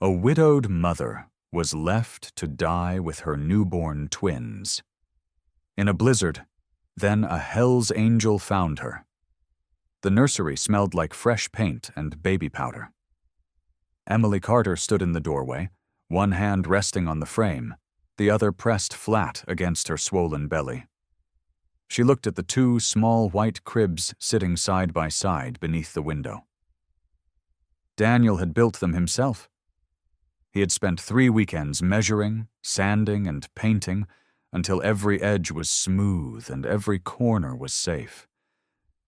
A widowed mother was left to die with her newborn twins. In a blizzard, then a Hell's Angel found her. The nursery smelled like fresh paint and baby powder. Emily Carter stood in the doorway, one hand resting on the frame, the other pressed flat against her swollen belly. She looked at the two small white cribs sitting side by side beneath the window. Daniel had built them himself. He had spent 3 weekends measuring, sanding, and painting until every edge was smooth and every corner was safe.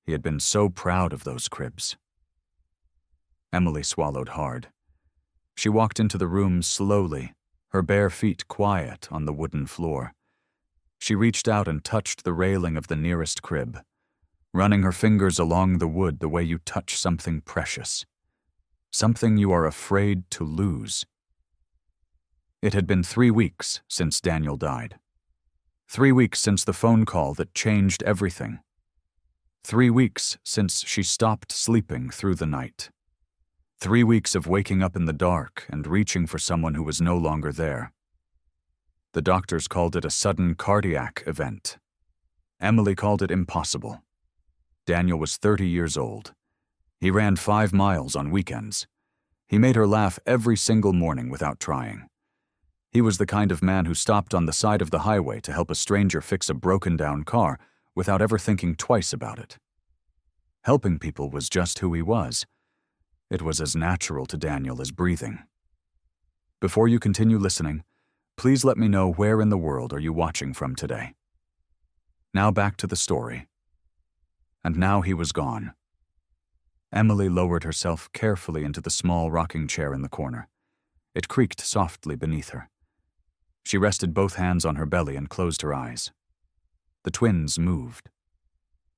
He had been so proud of those cribs. Emily swallowed hard. She walked into the room slowly, her bare feet quiet on the wooden floor. She reached out and touched the railing of the nearest crib, running her fingers along the wood the way you touch something precious, something you are afraid to lose. It had been 3 weeks since Daniel died. 3 weeks since the phone call that changed everything. 3 weeks since she stopped sleeping through the night. 3 weeks of waking up in the dark and reaching for someone who was no longer there. The doctors called it a sudden cardiac event. Emily called it impossible. Daniel was 30 years old. He ran 5 miles on weekends. He made her laugh every single morning without trying. He was the kind of man who stopped on the side of the highway to help a stranger fix a broken-down car without ever thinking twice about it. Helping people was just who he was. It was as natural to Daniel as breathing. Before you continue listening, please let me know where in the world are you watching from today. Now back to the story. And now he was gone. Emily lowered herself carefully into the small rocking chair in the corner. It creaked softly beneath her. She rested both hands on her belly and closed her eyes. The twins moved.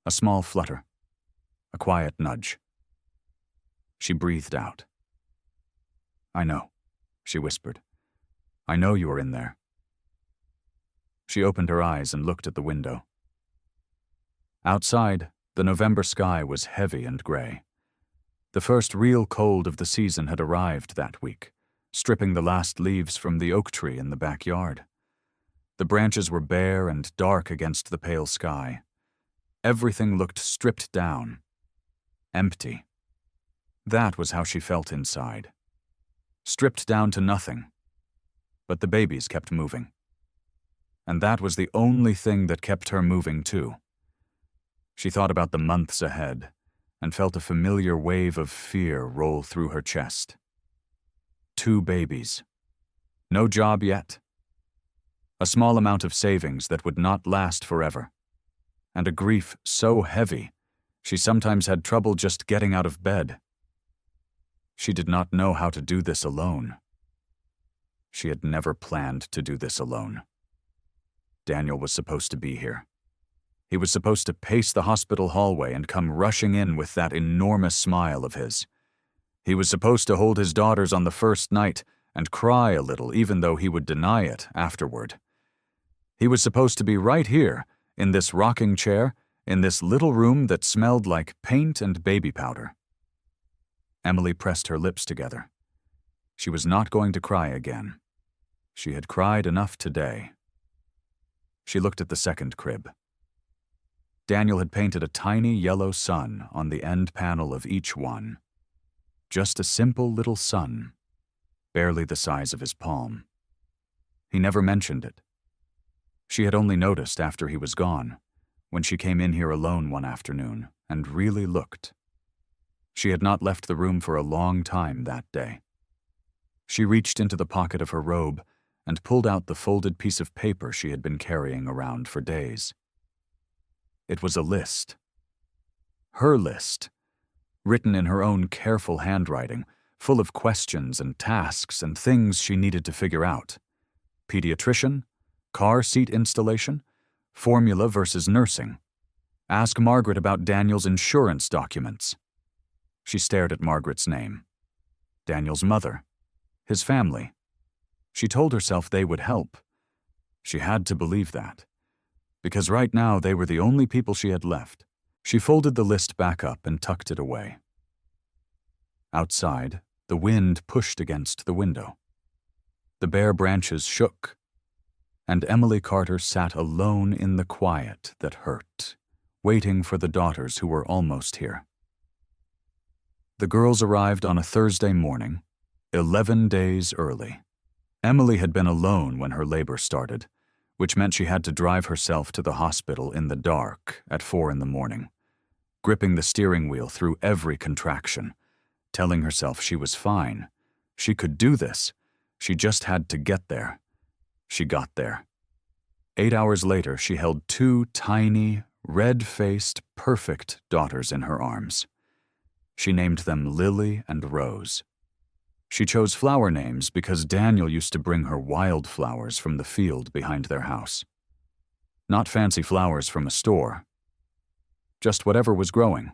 A small flutter. A quiet nudge. She breathed out. "I know," she whispered. "I know you are in there." She opened her eyes and looked at the window. Outside, the November sky was heavy and gray. The first real cold of the season had arrived that week, stripping the last leaves from the oak tree in the backyard. The branches were bare and dark against the pale sky. Everything looked stripped down, empty. That was how she felt inside. Stripped down to nothing. But the babies kept moving. And that was the only thing that kept her moving too. She thought about the months ahead and felt a familiar wave of fear roll through her chest. 2 babies. No job yet. A small amount of savings that would not last forever. And a grief so heavy, she sometimes had trouble just getting out of bed. She did not know how to do this alone. She had never planned to do this alone. Daniel was supposed to be here. He was supposed to pace the hospital hallway and come rushing in with that enormous smile of his. He was supposed to hold his daughters on the first night and cry a little even though he would deny it afterward. He was supposed to be right here, in this rocking chair, in this little room that smelled like paint and baby powder. Emily pressed her lips together. She was not going to cry again. She had cried enough today. She looked at the second crib. Daniel had painted a tiny yellow sun on the end panel of each one. Just a simple little sun, barely the size of his palm. He never mentioned it. She had only noticed after he was gone, when she came in here alone one afternoon and really looked. She had not left the room for a long time that day. She reached into the pocket of her robe and pulled out the folded piece of paper she had been carrying around for days. It was a list. Her list, written in her own careful handwriting, full of questions and tasks and things she needed to figure out. Pediatrician, car seat installation, formula versus nursing. Ask Margaret about Daniel's insurance documents. She stared at Margaret's name. Daniel's mother. His family. She told herself they would help. She had to believe that. Because right now they were the only people she had left. She folded the list back up and tucked it away. Outside, The wind pushed against the window. The bare branches shook, and Emily Carter sat alone in the quiet that hurt, waiting for the daughters who were almost here. The girls arrived on a Thursday morning, 11 days early. Emily had been alone when her labor started, which meant she had to drive herself to the hospital in the dark at 4 in the morning, gripping the steering wheel through every contraction, telling herself she was fine. She could do this. She just had to get there. She got there. 8 hours later, she held 2 tiny, red-faced, perfect daughters in her arms. She named them Lily and Rose. She chose flower names because Daniel used to bring her wildflowers from the field behind their house. Not fancy flowers from a store, just whatever was growing.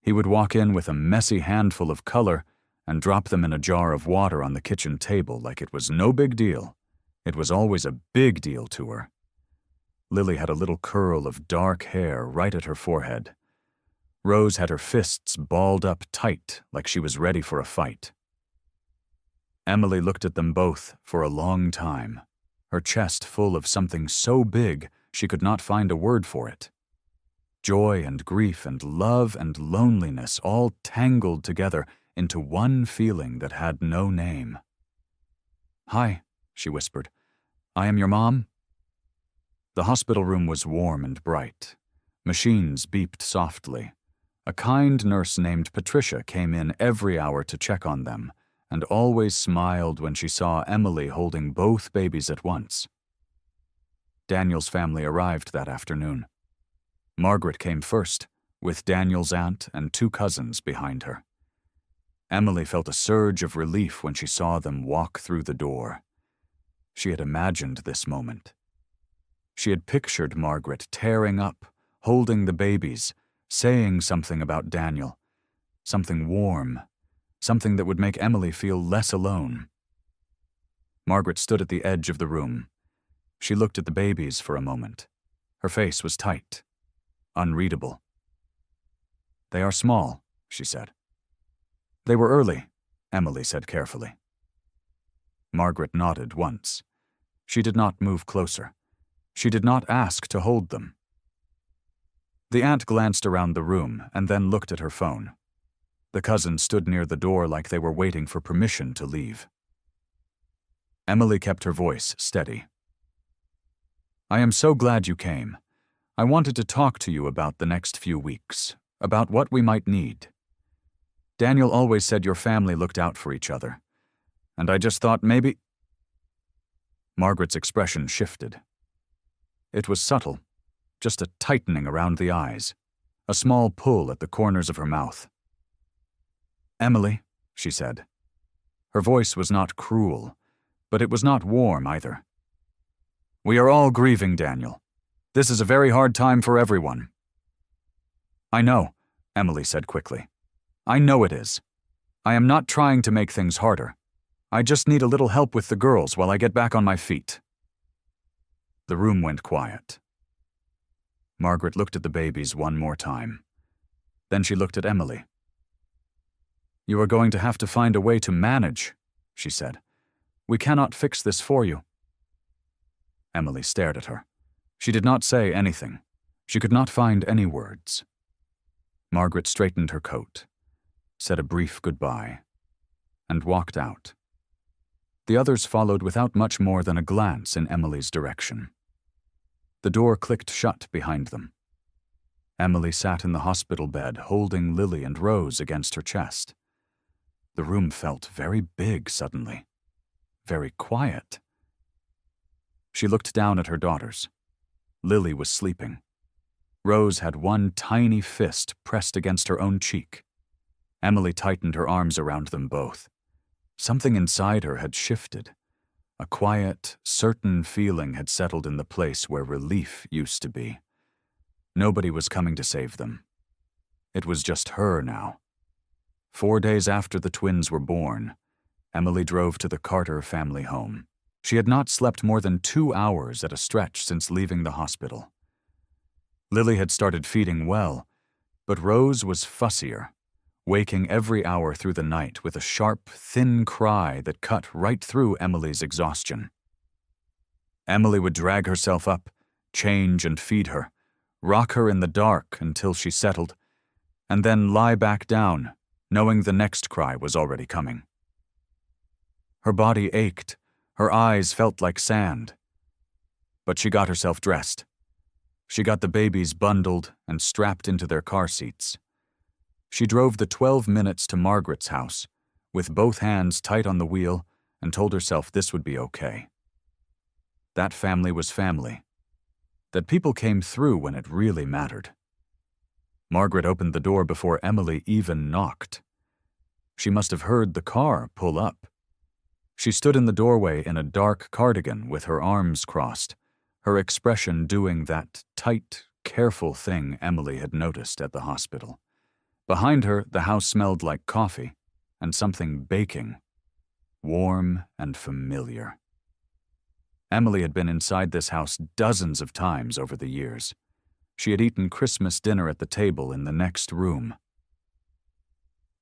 He would walk in with a messy handful of color and drop them in a jar of water on the kitchen table like it was no big deal. It was always a big deal to her. Lily had a little curl of dark hair right at her forehead. Rose had her fists balled up tight like she was ready for a fight. Emily looked at them both for a long time, her chest full of something so big she could not find a word for it. Joy and grief and love and loneliness all tangled together into one feeling that had no name. "Hi," she whispered. "I am your mom." The hospital room was warm and bright. Machines beeped softly. A kind nurse named Patricia came in every hour to check on them, and always smiled when she saw Emily holding both babies at once. Daniel's family arrived that afternoon. Margaret came first, with Daniel's aunt and 2 cousins behind her. Emily felt a surge of relief when she saw them walk through the door. She had imagined this moment. She had pictured Margaret tearing up, holding the babies, saying something about Daniel, something warm, something that would make Emily feel less alone. Margaret stood at the edge of the room. She looked at the babies for a moment. Her face was tight, unreadable. "They are small," she said. "They were early," Emily said carefully. Margaret nodded once. She did not move closer. She did not ask to hold them. The aunt glanced around the room and then looked at her phone. The cousins stood near the door like they were waiting for permission to leave. Emily kept her voice steady. "I am so glad you came. I wanted to talk to you about the next few weeks, about what we might need. Daniel always said your family looked out for each other, and I just thought maybe—" Margaret's expression shifted. It was subtle, just a tightening around the eyes, a small pull at the corners of her mouth. "Emily," she said. Her voice was not cruel, but it was not warm either. "We are all grieving, Daniel. This is a very hard time for everyone." "I know," Emily said quickly. "I know it is. I am not trying to make things harder. I just need a little help with the girls while I get back on my feet." The room went quiet. Margaret looked at the babies one more time. Then she looked at Emily. "You are going to have to find a way to manage," she said. "We cannot fix this for you." Emily stared at her. She did not say anything. She could not find any words. Margaret straightened her coat, said a brief goodbye, and walked out. The others followed without much more than a glance in Emily's direction. The door clicked shut behind them. Emily sat in the hospital bed, holding Lily and Rose against her chest. The room felt very big suddenly, very quiet. She looked down at her daughters. Lily was sleeping. Rose had one tiny fist pressed against her own cheek. Emily tightened her arms around them both. Something inside her had shifted. A quiet, certain feeling had settled in the place where relief used to be. Nobody was coming to save them. It was just her now. 4 days after the twins were born, Emily drove to the Carter family home. She had not slept more than 2 hours at a stretch since leaving the hospital. Lily had started feeding well, but Rose was fussier, waking every hour through the night with a sharp, thin cry that cut right through Emily's exhaustion. Emily would drag herself up, change and feed her, rock her in the dark until she settled, and then lie back down, knowing the next cry was already coming. Her body ached, her eyes felt like sand. But she got herself dressed. She got the babies bundled and strapped into their car seats. She drove the 12 minutes to Margaret's house, with both hands tight on the wheel, and told herself this would be okay. That family was family. That people came through when it really mattered. Margaret opened the door before Emily even knocked. She must have heard the car pull up. She stood in the doorway in a dark cardigan with her arms crossed, her expression doing that tight, careful thing Emily had noticed at the hospital. Behind her, the house smelled like coffee and something baking, warm and familiar. Emily had been inside this house dozens of times over the years. She had eaten Christmas dinner at the table in the next room.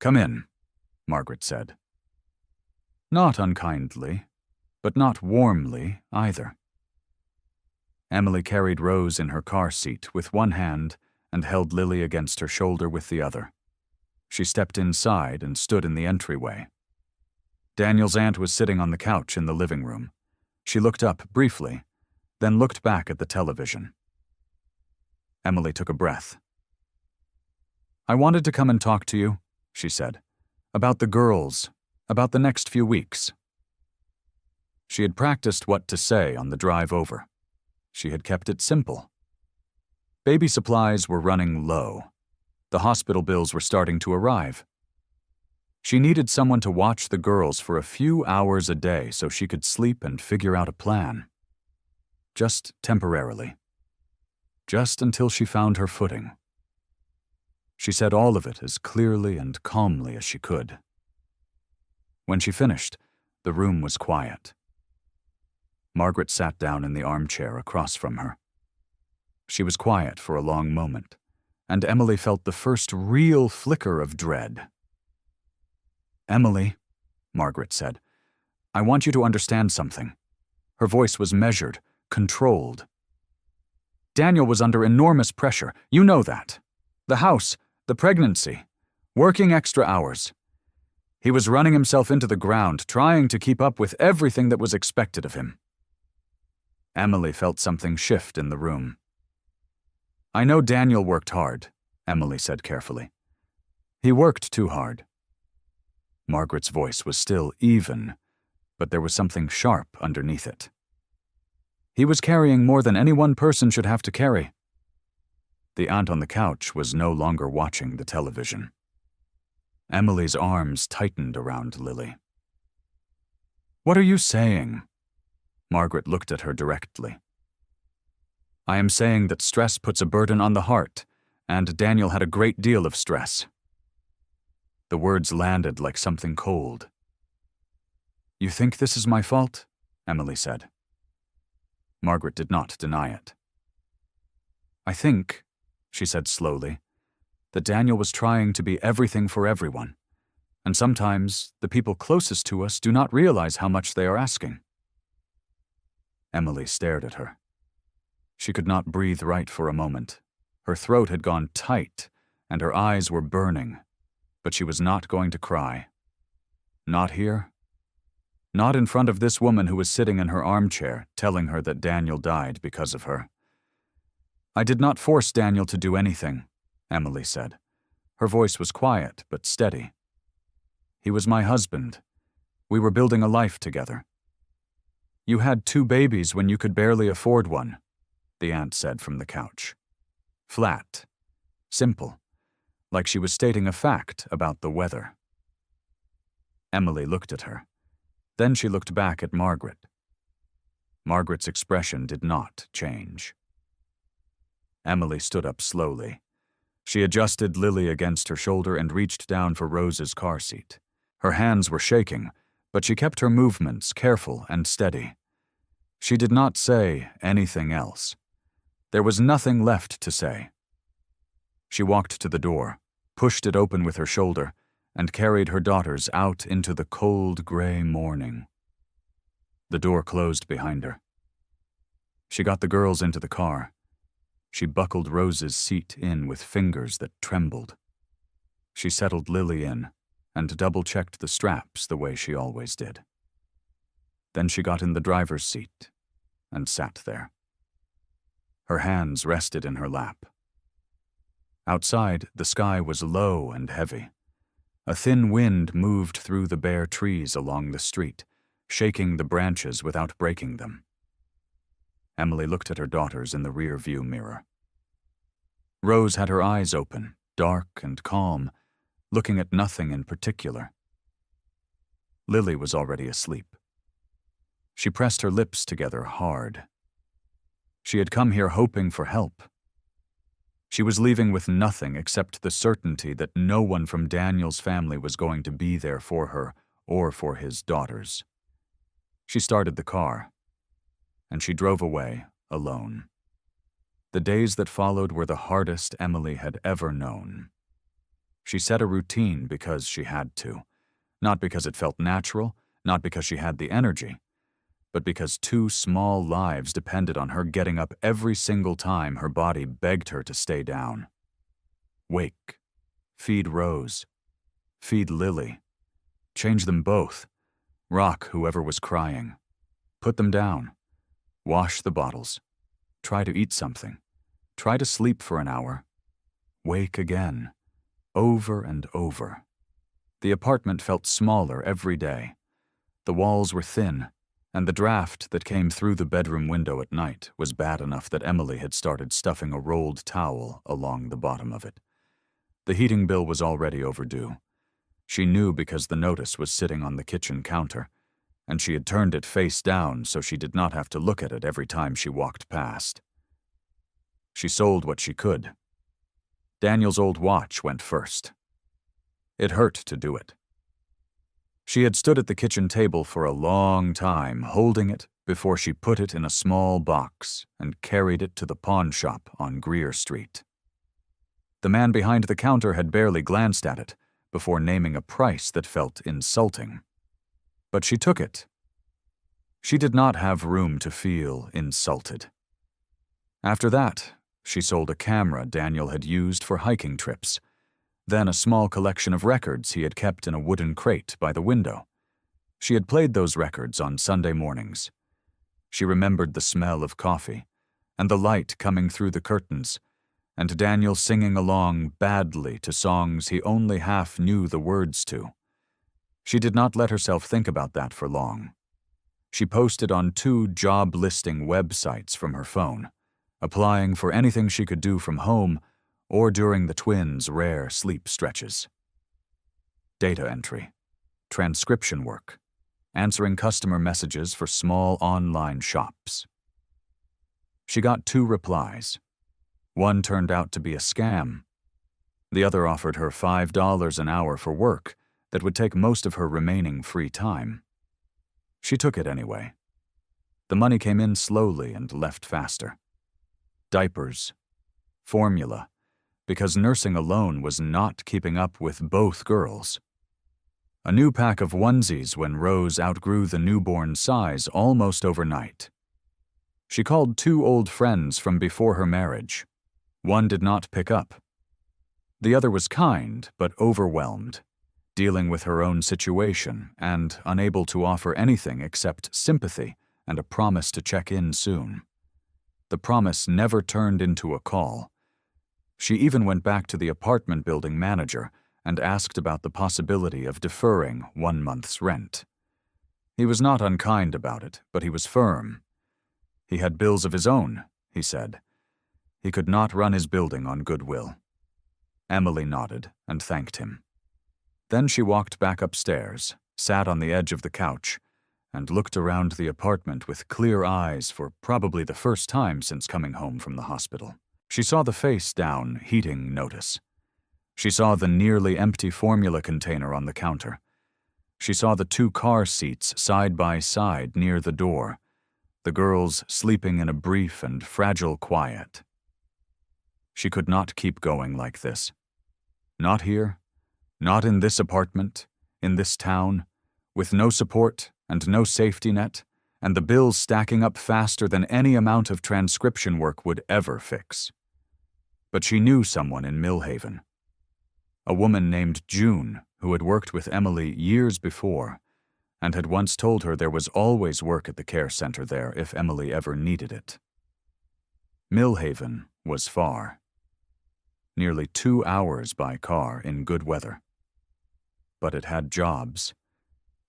"Come in," Margaret said. Not unkindly, but not warmly either. Emily carried Rose in her car seat with one hand and held Lily against her shoulder with the other. She stepped inside and stood in the entryway. Daniel's aunt was sitting on the couch in the living room. She looked up briefly, then looked back at the television. Emily took a breath. "I wanted to come and talk to you," she said, "about the girls, about the next few weeks." She had practiced what to say on the drive over. She had kept it simple. Baby supplies were running low. The hospital bills were starting to arrive. She needed someone to watch the girls for a few hours a day so she could sleep and figure out a plan. Just temporarily. Just until she found her footing. She said all of it as clearly and calmly as she could. When she finished, the room was quiet. Margaret sat down in the armchair across from her. She was quiet for a long moment, and Emily felt the first real flicker of dread. "Emily," Margaret said, "I want you to understand something." Her voice was measured, controlled. "Daniel was under enormous pressure. You know that. The house, the pregnancy, working extra hours. He was running himself into the ground, trying to keep up with everything that was expected of him." Emily felt something shift in the room. "I know Daniel worked hard," Emily said carefully. "He worked too hard." Margaret's voice was still even, but there was something sharp underneath it. "He was carrying more than any one person should have to carry." The aunt on the couch was no longer watching the television. Emily's arms tightened around Lily. "What are you saying?" Margaret looked at her directly. "I am saying that stress puts a burden on the heart, and Daniel had a great deal of stress." The words landed like something cold. "You think this is my fault?" Emily said. Margaret did not deny it. "I think," she said slowly, "that Daniel was trying to be everything for everyone, and sometimes the people closest to us do not realize how much they are asking." Emily stared at her. She could not breathe right for a moment. Her throat had gone tight, and her eyes were burning, but she was not going to cry. Not here. Not in front of this woman who was sitting in her armchair, telling her that Daniel died because of her. "I did not force Daniel to do anything," Emily said. Her voice was quiet but steady. "He was my husband. We were building a life together." "You had 2 babies when you could barely afford one," the aunt said from the couch. Flat. Simple. Like she was stating a fact about the weather. Emily looked at her. Then she looked back at Margaret. Margaret's expression did not change. Emily stood up slowly. She adjusted Lily against her shoulder and reached down for Rose's car seat. Her hands were shaking, but she kept her movements careful and steady. She did not say anything else. There was nothing left to say. She walked to the door, pushed it open with her shoulder, and carried her daughters out into the cold gray morning. The door closed behind her. She got the girls into the car. She buckled Rose's seat in with fingers that trembled. She settled Lily in and double-checked the straps the way she always did. Then she got in the driver's seat and sat there. Her hands rested in her lap. Outside, the sky was low and heavy. A thin wind moved through the bare trees along the street, shaking the branches without breaking them. Emily looked at her daughters in the rear-view mirror. Rose had her eyes open, dark and calm, looking at nothing in particular. Lily was already asleep. She pressed her lips together hard. She had come here hoping for help. She was leaving with nothing except the certainty that no one from Daniel's family was going to be there for her or for his daughters. She started the car, and she drove away alone. The days that followed were the hardest Emily had ever known. She set a routine because she had to, not because it felt natural, not because she had the energy, but because 2 small lives depended on her getting up every single time her body begged her to stay down. Wake. Feed Rose. Feed Lily. Change them both. Rock whoever was crying. Put them down. Wash the bottles. Try to eat something. Try to sleep for an hour. Wake again. Over and over. The apartment felt smaller every day. The walls were thin, and the draft that came through the bedroom window at night was bad enough that Emily had started stuffing a rolled towel along the bottom of it. The heating bill was already overdue. She knew because the notice was sitting on the kitchen counter, and she had turned it face down so she did not have to look at it every time she walked past. She sold what she could. Daniel's old watch went first. It hurt to do it. She had stood at the kitchen table for a long time, holding it before she put it in a small box and carried it to the pawn shop on Greer Street. The man behind the counter had barely glanced at it before naming a price that felt insulting. But she took it. She did not have room to feel insulted. After that, she sold a camera Daniel had used for hiking trips, then a small collection of records he had kept in a wooden crate by the window. She had played those records on Sunday mornings. She remembered the smell of coffee, and the light coming through the curtains, and Daniel singing along badly to songs he only half knew the words to. She did not let herself think about that for long. She posted on 2 job listing websites from her phone, applying for anything she could do from home or during the twins' rare sleep stretches. Data entry, transcription work, answering customer messages for small online shops. She got 2 replies. One turned out to be a scam. The other offered her $5 an hour for work that would take most of her remaining free time. She took it anyway. The money came in slowly and left faster. Diapers, formula, because nursing alone was not keeping up with both girls. A new pack of onesies when Rose outgrew the newborn size almost overnight. She called 2 old friends from before her marriage. One did not pick up. The other was kind but overwhelmed, dealing with her own situation and unable to offer anything except sympathy and a promise to check in soon. The promise never turned into a call. She even went back to the apartment building manager and asked about the possibility of deferring 1 month's rent. He was not unkind about it, but he was firm. He had bills of his own, he said. He could not run his building on goodwill. Emily nodded and thanked him. Then she walked back upstairs, sat on the edge of the couch, and looked around the apartment with clear eyes for probably the first time since coming home from the hospital. She saw the face-down heating notice. She saw the nearly empty formula container on the counter. She saw the 2 car seats side by side near the door, the girls sleeping in a brief and fragile quiet. She could not keep going like this. Not here, not in this apartment, in this town, with no support and no safety net, and the bills stacking up faster than any amount of transcription work would ever fix. But she knew someone in Millhaven. A woman named June, who had worked with Emily years before, and had once told her there was always work at the care center there if Emily ever needed it. Millhaven was far. Nearly 2 hours by car in good weather. But it had jobs,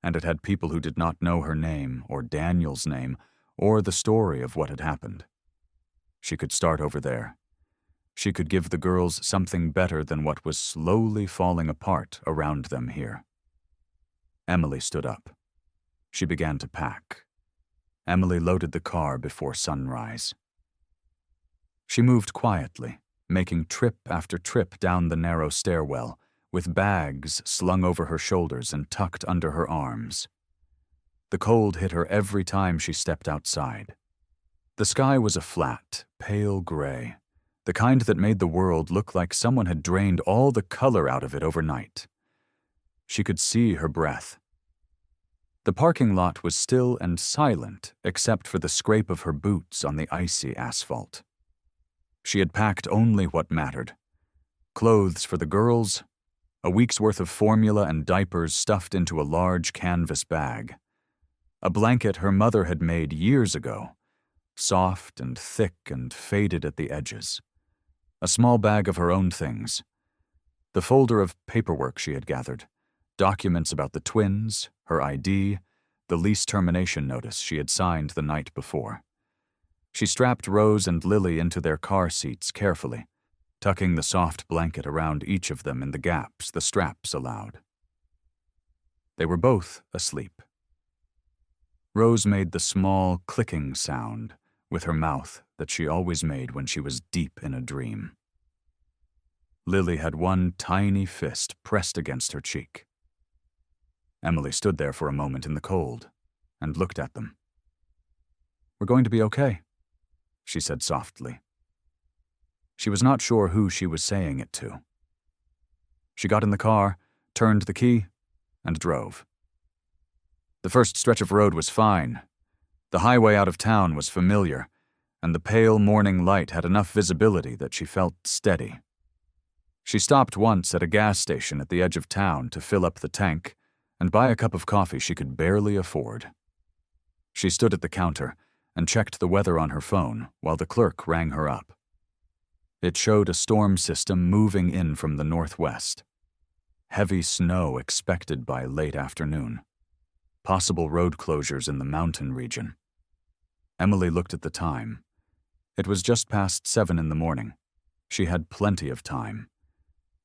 and it had people who did not know her name or Daniel's name or the story of what had happened. She could start over there. She could give the girls something better than what was slowly falling apart around them here. Emily stood up. She began to pack. Emily loaded the car before sunrise. She moved quietly, making trip after trip down the narrow stairwell, with bags slung over her shoulders and tucked under her arms. The cold hit her every time she stepped outside. The sky was a flat, pale gray, the kind that made the world look like someone had drained all the color out of it overnight. She could see her breath. The parking lot was still and silent except for the scrape of her boots on the icy asphalt. She had packed only what mattered. Clothes for the girls, a week's worth of formula and diapers stuffed into a large canvas bag. A blanket her mother had made years ago, soft and thick and faded at the edges. A small bag of her own things. The folder of paperwork she had gathered, documents about the twins, her ID, the lease termination notice she had signed the night before. She strapped Rose and Lily into their car seats carefully, tucking the soft blanket around each of them in the gaps the straps allowed. They were both asleep. Rose made the small clicking sound with her mouth that she always made when she was deep in a dream. Lily had one tiny fist pressed against her cheek. Emily stood there for a moment in the cold and looked at them. "We're going to be okay," she said softly. She was not sure who she was saying it to. She got in the car, turned the key, and drove. The first stretch of road was fine. The highway out of town was familiar, and the pale morning light had enough visibility that she felt steady. She stopped once at a gas station at the edge of town to fill up the tank and buy a cup of coffee she could barely afford. She stood at the counter and checked the weather on her phone while the clerk rang her up. It showed a storm system moving in from the northwest. Heavy snow expected by late afternoon. Possible road closures in the mountain region. Emily looked at the time. It was just past 7 in the morning. She had plenty of time.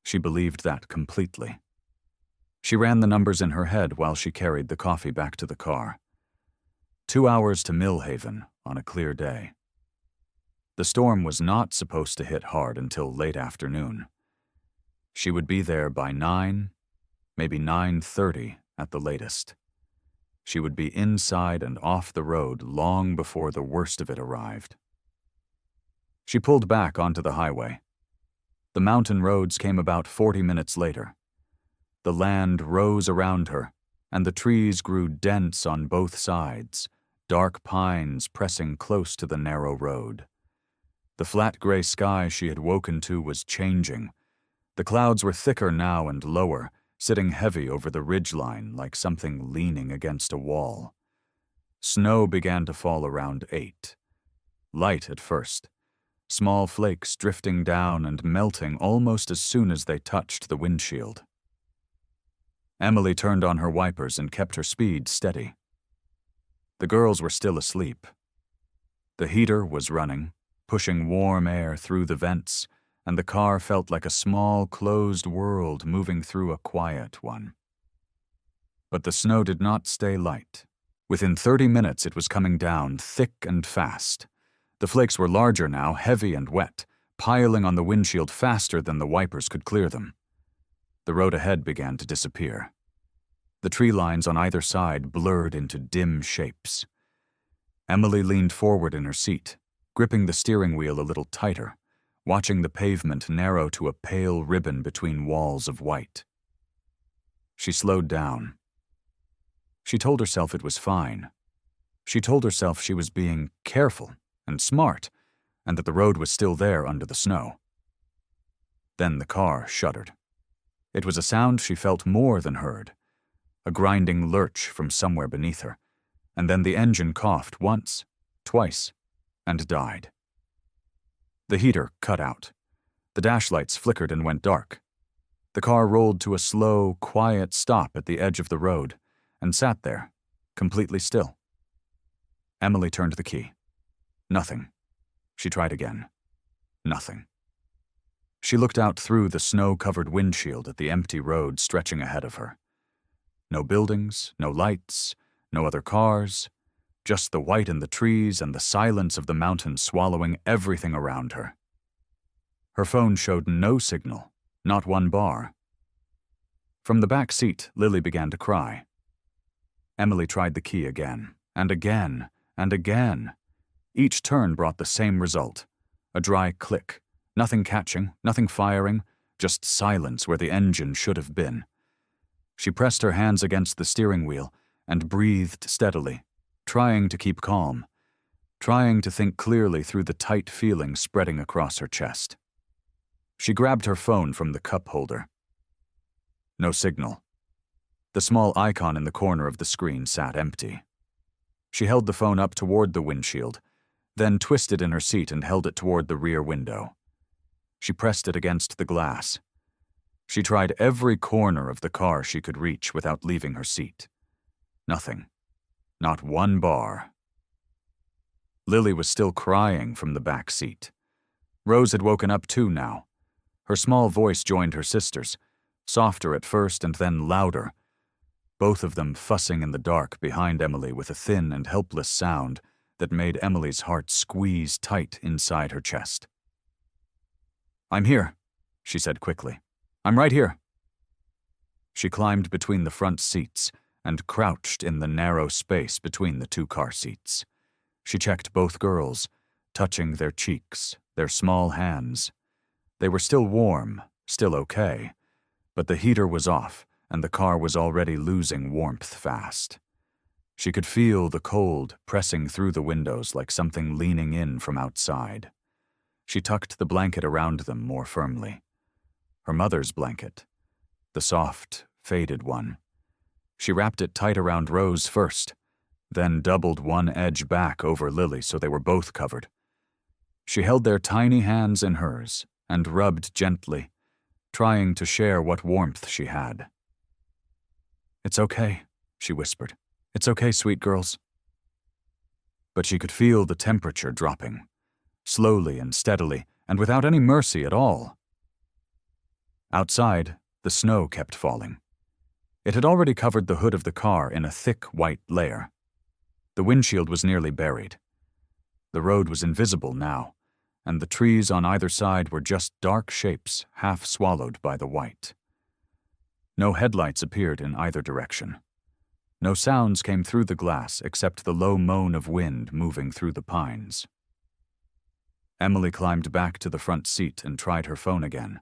She believed that completely. She ran the numbers in her head while she carried the coffee back to the car. 2 hours to Millhaven on a clear day. The storm was not supposed to hit hard until late afternoon. She would be there by 9, maybe 9:30 at the latest. She would be inside and off the road long before the worst of it arrived. She pulled back onto the highway. The mountain roads came about 40 minutes later. The land rose around her, and the trees grew dense on both sides, dark pines pressing close to the narrow road. The flat gray sky she had woken to was changing. The clouds were thicker now and lower, sitting heavy over the ridgeline like something leaning against a wall. Snow began to fall around 8. Light at first, small flakes drifting down and melting almost as soon as they touched the windshield. Emily turned on her wipers and kept her speed steady. The girls were still asleep. The heater was running, pushing warm air through the vents, and the car felt like a small, closed world moving through a quiet one. But the snow did not stay light. Within 30 minutes it was coming down, thick and fast. The flakes were larger now, heavy and wet, piling on the windshield faster than the wipers could clear them. The road ahead began to disappear. The tree lines on either side blurred into dim shapes. Emily leaned forward in her seat, gripping the steering wheel a little tighter, watching the pavement narrow to a pale ribbon between walls of white. She slowed down. She told herself it was fine. She told herself she was being careful and smart, and that the road was still there under the snow. Then the car shuddered. It was a sound she felt more than heard, a grinding lurch from somewhere beneath her, and then the engine coughed once, twice, and died. The heater cut out. The dash lights flickered and went dark. The car rolled to a slow, quiet stop at the edge of the road and sat there, completely still. Emily turned the key. Nothing. She tried again. Nothing. She looked out through the snow-covered windshield at the empty road stretching ahead of her. No buildings, no lights, no other cars, just the white in the trees and the silence of the mountains swallowing everything around her. Her phone showed no signal, not one bar. From the back seat, Lily began to cry. Emily tried the key again, and again, and again. Each turn brought the same result, a dry click, nothing catching, nothing firing, just silence where the engine should have been. She pressed her hands against the steering wheel and breathed steadily, trying to keep calm, trying to think clearly through the tight feeling spreading across her chest. She grabbed her phone from the cup holder. No signal. The small icon in the corner of the screen sat empty. She held the phone up toward the windshield, then twisted in her seat and held it toward the rear window. She pressed it against the glass. She tried every corner of the car she could reach without leaving her seat. Nothing. Not one bar. Lily was still crying from the back seat. Rose had woken up too now. Her small voice joined her sister's, softer at first and then louder, both of them fussing in the dark behind Emily with a thin and helpless sound that made Emily's heart squeeze tight inside her chest. "I'm here," she said quickly. "I'm right here." She climbed between the front seats and crouched in the narrow space between the two car seats. She checked both girls, touching their cheeks, their small hands. They were still warm, still okay, but the heater was off and the car was already losing warmth fast. She could feel the cold pressing through the windows like something leaning in from outside. She tucked the blanket around them more firmly. Her mother's blanket, the soft, faded one. She wrapped it tight around Rose first, then doubled one edge back over Lily so they were both covered. She held their tiny hands in hers and rubbed gently, trying to share what warmth she had. "It's okay," she whispered. "It's okay, sweet girls." But she could feel the temperature dropping, slowly and steadily, and without any mercy at all. Outside, the snow kept falling. It had already covered the hood of the car in a thick white layer. The windshield was nearly buried. The road was invisible now, and the trees on either side were just dark shapes half swallowed by the white. No headlights appeared in either direction. No sounds came through the glass except the low moan of wind moving through the pines. Emily climbed back to the front seat and tried her phone again.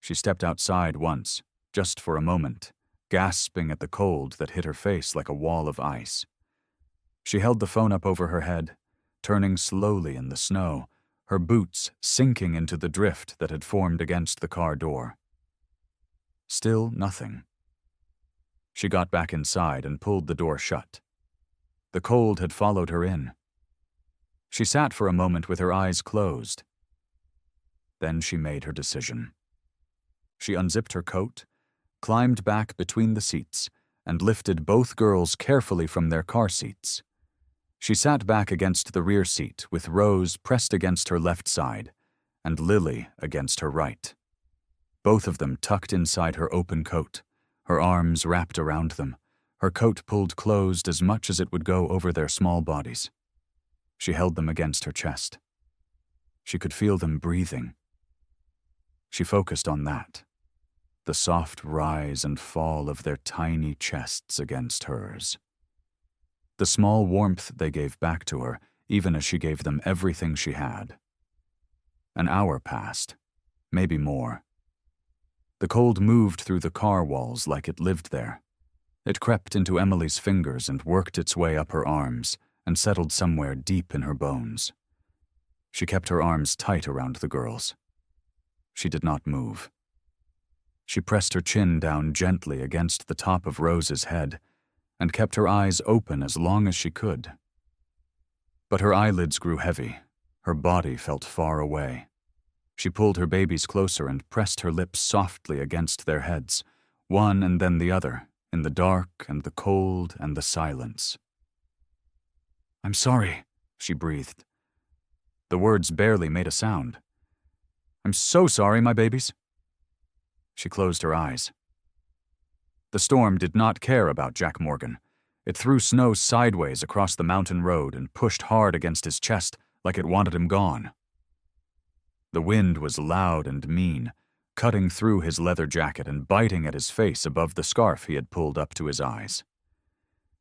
She stepped outside once, just for a moment, gasping at the cold that hit her face like a wall of ice. She held the phone up over her head, turning slowly in the snow, her boots sinking into the drift that had formed against the car door. Still nothing. She got back inside and pulled the door shut. The cold had followed her in. She sat for a moment with her eyes closed. Then she made her decision. She unzipped her coat, climbed back between the seats, and lifted both girls carefully from their car seats. She sat back against the rear seat with Rose pressed against her left side and Lily against her right. Both of them tucked inside her open coat, her arms wrapped around them, her coat pulled closed as much as it would go over their small bodies. She held them against her chest. She could feel them breathing. She focused on that, the soft rise and fall of their tiny chests against hers. The small warmth they gave back to her, even as she gave them everything she had. An hour passed, maybe more. The cold moved through the car walls like it lived there. It crept into Emily's fingers and worked its way up her arms and settled somewhere deep in her bones. She kept her arms tight around the girl's. She did not move. She pressed her chin down gently against the top of Rose's head and kept her eyes open as long as she could. But her eyelids grew heavy. Her body felt far away. She pulled her babies closer and pressed her lips softly against their heads, one and then the other, in the dark and the cold and the silence. "I'm sorry," she breathed. The words barely made a sound. "I'm so sorry, my babies." She closed her eyes. The storm did not care about Jack Morgan. It threw snow sideways across the mountain road and pushed hard against his chest like it wanted him gone. The wind was loud and mean, cutting through his leather jacket and biting at his face above the scarf he had pulled up to his eyes.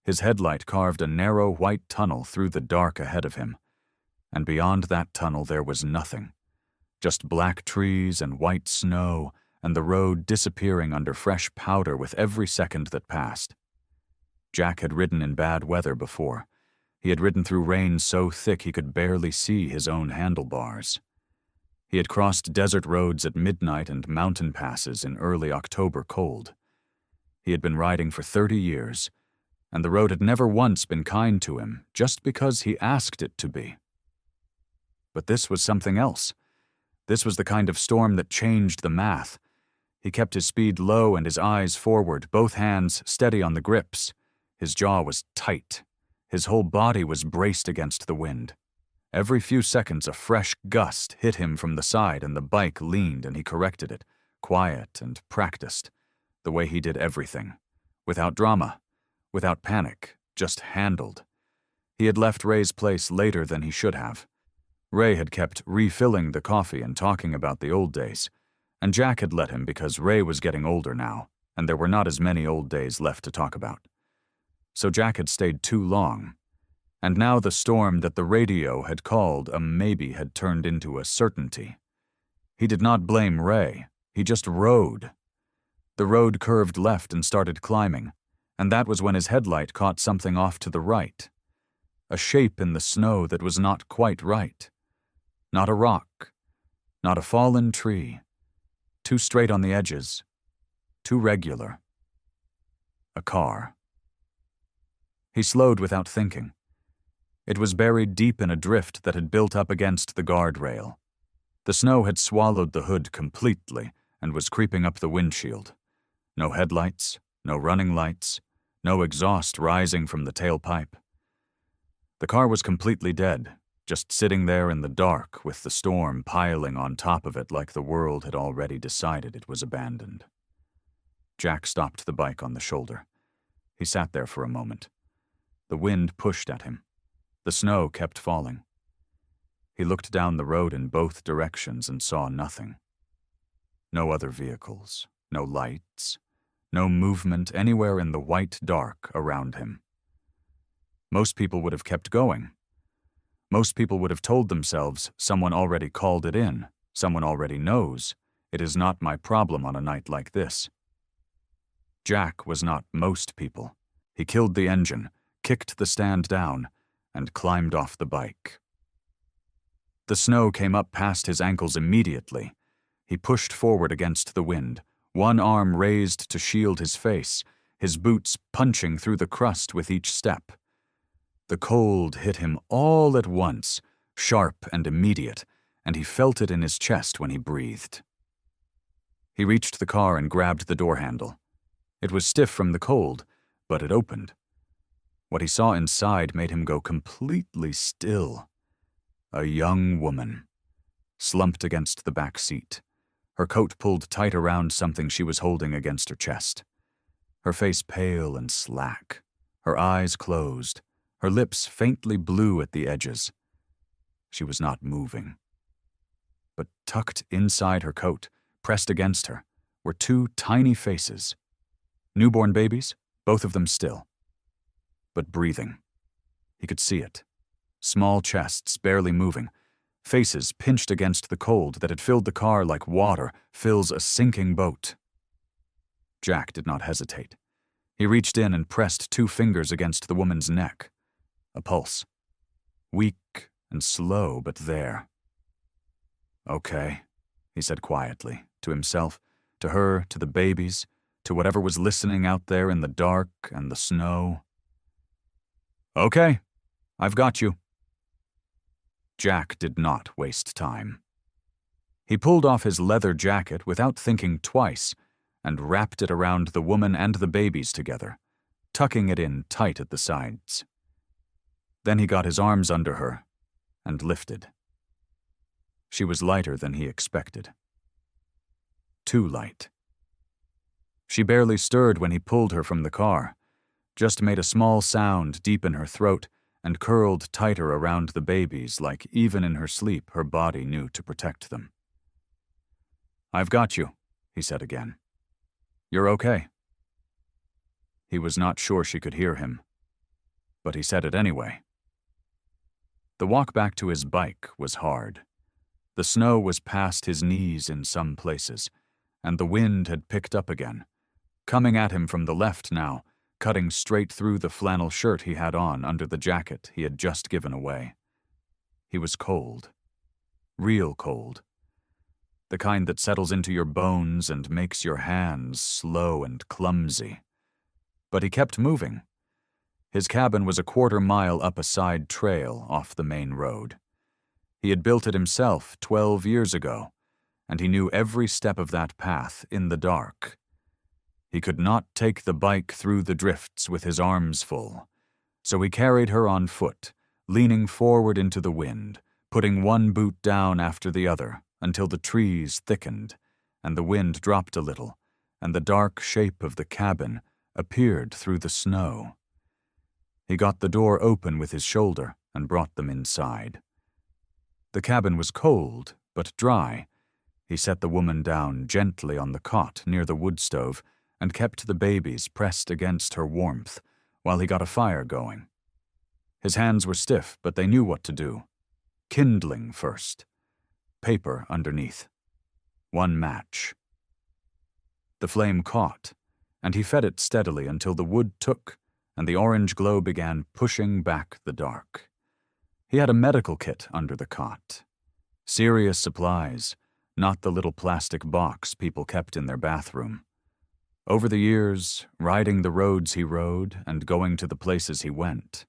His headlight carved a narrow white tunnel through the dark ahead of him, and beyond that tunnel there was nothing, just black trees and white snow and the road disappearing under fresh powder with every second that passed. Jack had ridden in bad weather before. He had ridden through rain so thick he could barely see his own handlebars. He had crossed desert roads at midnight and mountain passes in early October cold. He had been riding for 30 years, and the road had never once been kind to him just because he asked it to be. But this was something else. This was the kind of storm that changed the math. He kept his speed low and his eyes forward, both hands steady on the grips. His jaw was tight. His whole body was braced against the wind. Every few seconds a fresh gust hit him from the side and the bike leaned and he corrected it, quiet and practiced, the way he did everything. Without drama, without panic, just handled. He had left Ray's place later than he should have. Ray had kept refilling the coffee and talking about the old days, and Jack had let him because Ray was getting older now, and there were not as many old days left to talk about. So Jack had stayed too long, and now the storm that the radio had called a maybe had turned into a certainty. He did not blame Ray, he just rode. The road curved left and started climbing, and that was when his headlight caught something off to the right. A shape in the snow that was not quite right. Not a rock, not a fallen tree. Too straight on the edges, too regular. A car. He slowed without thinking. It was buried deep in a drift that had built up against the guardrail. The snow had swallowed the hood completely and was creeping up the windshield. No headlights, no running lights, no exhaust rising from the tailpipe. The car was completely dead, just sitting there in the dark with the storm piling on top of it like the world had already decided it was abandoned. Jack stopped the bike on the shoulder. He sat there for a moment. The wind pushed at him. The snow kept falling. He looked down the road in both directions and saw nothing. No other vehicles, no lights, no movement anywhere in the white dark around him. Most people would have kept going. Most people would have told themselves, someone already called it in, someone already knows, it is not my problem on a night like this. Jack was not most people. He killed the engine, kicked the stand down, and climbed off the bike. The snow came up past his ankles immediately. He pushed forward against the wind, one arm raised to shield his face, his boots punching through the crust with each step. The cold hit him all at once, sharp and immediate, and he felt it in his chest when he breathed. He reached the car and grabbed the door handle. It was stiff from the cold, but it opened. What he saw inside made him go completely still. A young woman, slumped against the back seat, her coat pulled tight around something she was holding against her chest. Her face pale and slack, her eyes closed, her lips faintly blue at the edges. She was not moving. But tucked inside her coat, pressed against her, were two tiny faces. Newborn babies, both of them still. But breathing. He could see it. Small chests barely moving, faces pinched against the cold that had filled the car like water fills a sinking boat. Jack did not hesitate. He reached in and pressed 2 fingers against the woman's neck. A pulse. Weak and slow, but there. "Okay," he said quietly, to himself, to her, to the babies, to whatever was listening out there in the dark and the snow. "Okay, I've got you." Jack did not waste time. He pulled off his leather jacket without thinking twice and wrapped it around the woman and the babies together, tucking it in tight at the sides. Then he got his arms under her and lifted. She was lighter than he expected. Too light. She barely stirred when he pulled her from the car, just made a small sound deep in her throat and curled tighter around the babies like even in her sleep her body knew to protect them. "I've got you," he said again. "You're okay." He was not sure she could hear him, but he said it anyway. The walk back to his bike was hard. The snow was past his knees in some places, and the wind had picked up again, coming at him from the left now, cutting straight through the flannel shirt he had on under the jacket he had just given away. He was cold. Real cold. The kind that settles into your bones and makes your hands slow and clumsy. But he kept moving. His cabin was a 1/4 mile up a side trail off the main road. He had built it himself 12 years ago, and he knew every step of that path in the dark. He could not take the bike through the drifts with his arms full, so he carried her on foot, leaning forward into the wind, putting one boot down after the other until the trees thickened and the wind dropped a little and the dark shape of the cabin appeared through the snow. He got the door open with his shoulder and brought them inside. The cabin was cold, but dry. He set the woman down gently on the cot near the wood stove and kept the babies pressed against her warmth while he got a fire going. His hands were stiff, but they knew what to do. Kindling first. Paper underneath. 1 match. The flame caught, and he fed it steadily until the wood took and the orange glow began pushing back the dark. He had a medical kit under the cot. Serious supplies, not the little plastic box people kept in their bathroom. Over the years, riding the roads he rode and going to the places he went,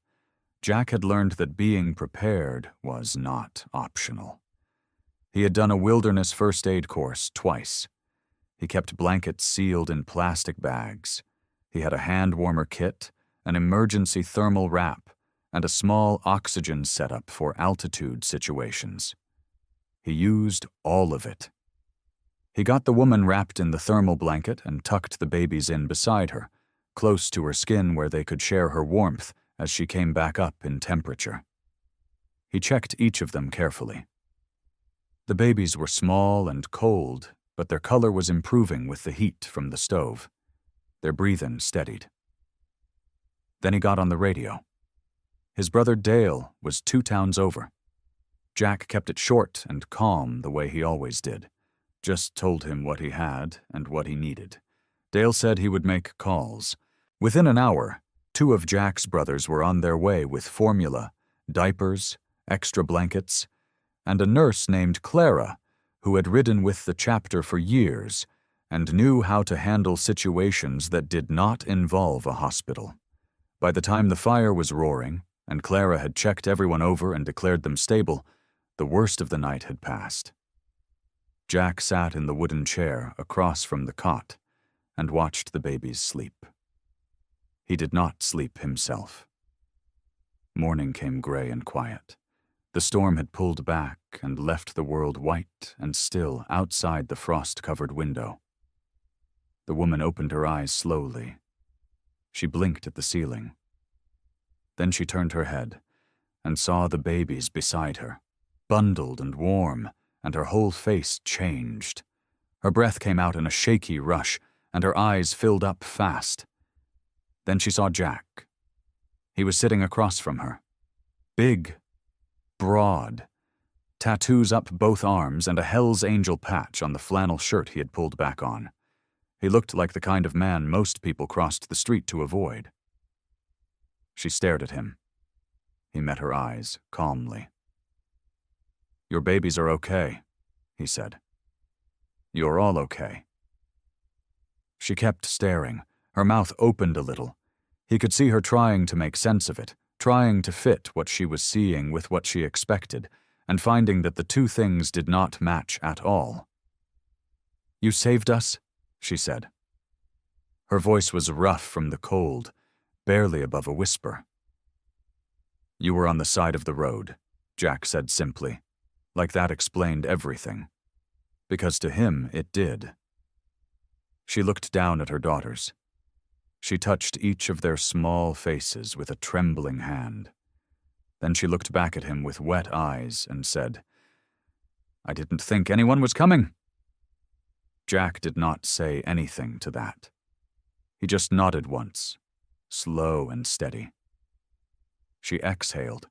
Jack had learned that being prepared was not optional. He had done a wilderness first aid course twice. He kept blankets sealed in plastic bags. He had a hand warmer kit, an emergency thermal wrap, and a small oxygen setup for altitude situations. He used all of it. He got the woman wrapped in the thermal blanket and tucked the babies in beside her, close to her skin where they could share her warmth as she came back up in temperature. He checked each of them carefully. The babies were small and cold, but their color was improving with the heat from the stove. Their breathing steadied. Then he got on the radio. His brother Dale was 2 towns over. Jack kept it short and calm the way he always did. Just told him what he had and what he needed. Dale said he would make calls. Within an hour, 2 of Jack's brothers were on their way with formula, diapers, extra blankets, and a nurse named Clara who had ridden with the chapter for years and knew how to handle situations that did not involve a hospital. By the time the fire was roaring and Clara had checked everyone over and declared them stable, the worst of the night had passed. Jack sat in the wooden chair across from the cot and watched the babies sleep. He did not sleep himself. Morning came gray and quiet. The storm had pulled back and left the world white and still outside the frost-covered window. The woman opened her eyes slowly. She blinked at the ceiling. Then she turned her head and saw the babies beside her, bundled and warm, and her whole face changed. Her breath came out in a shaky rush, and her eyes filled up fast. Then she saw Jack. He was sitting across from her. Big, broad, tattoos up both arms and a Hell's Angel patch on the flannel shirt he had pulled back on. He looked like the kind of man most people crossed the street to avoid. She stared at him. He met her eyes calmly. "Your babies are okay," he said. "You're all okay." She kept staring, her mouth opened a little. He could see her trying to make sense of it, trying to fit what she was seeing with what she expected, and finding that the two things did not match at all. "You saved us?" she said. Her voice was rough from the cold, barely above a whisper. "You were on the side of the road," Jack said simply, like that explained everything. Because to him it did. She looked down at her daughters. She touched each of their small faces with a trembling hand. Then she looked back at him with wet eyes and said, "I didn't think anyone was coming." Jack did not say anything to that. He just nodded once, slow and steady. She exhaled.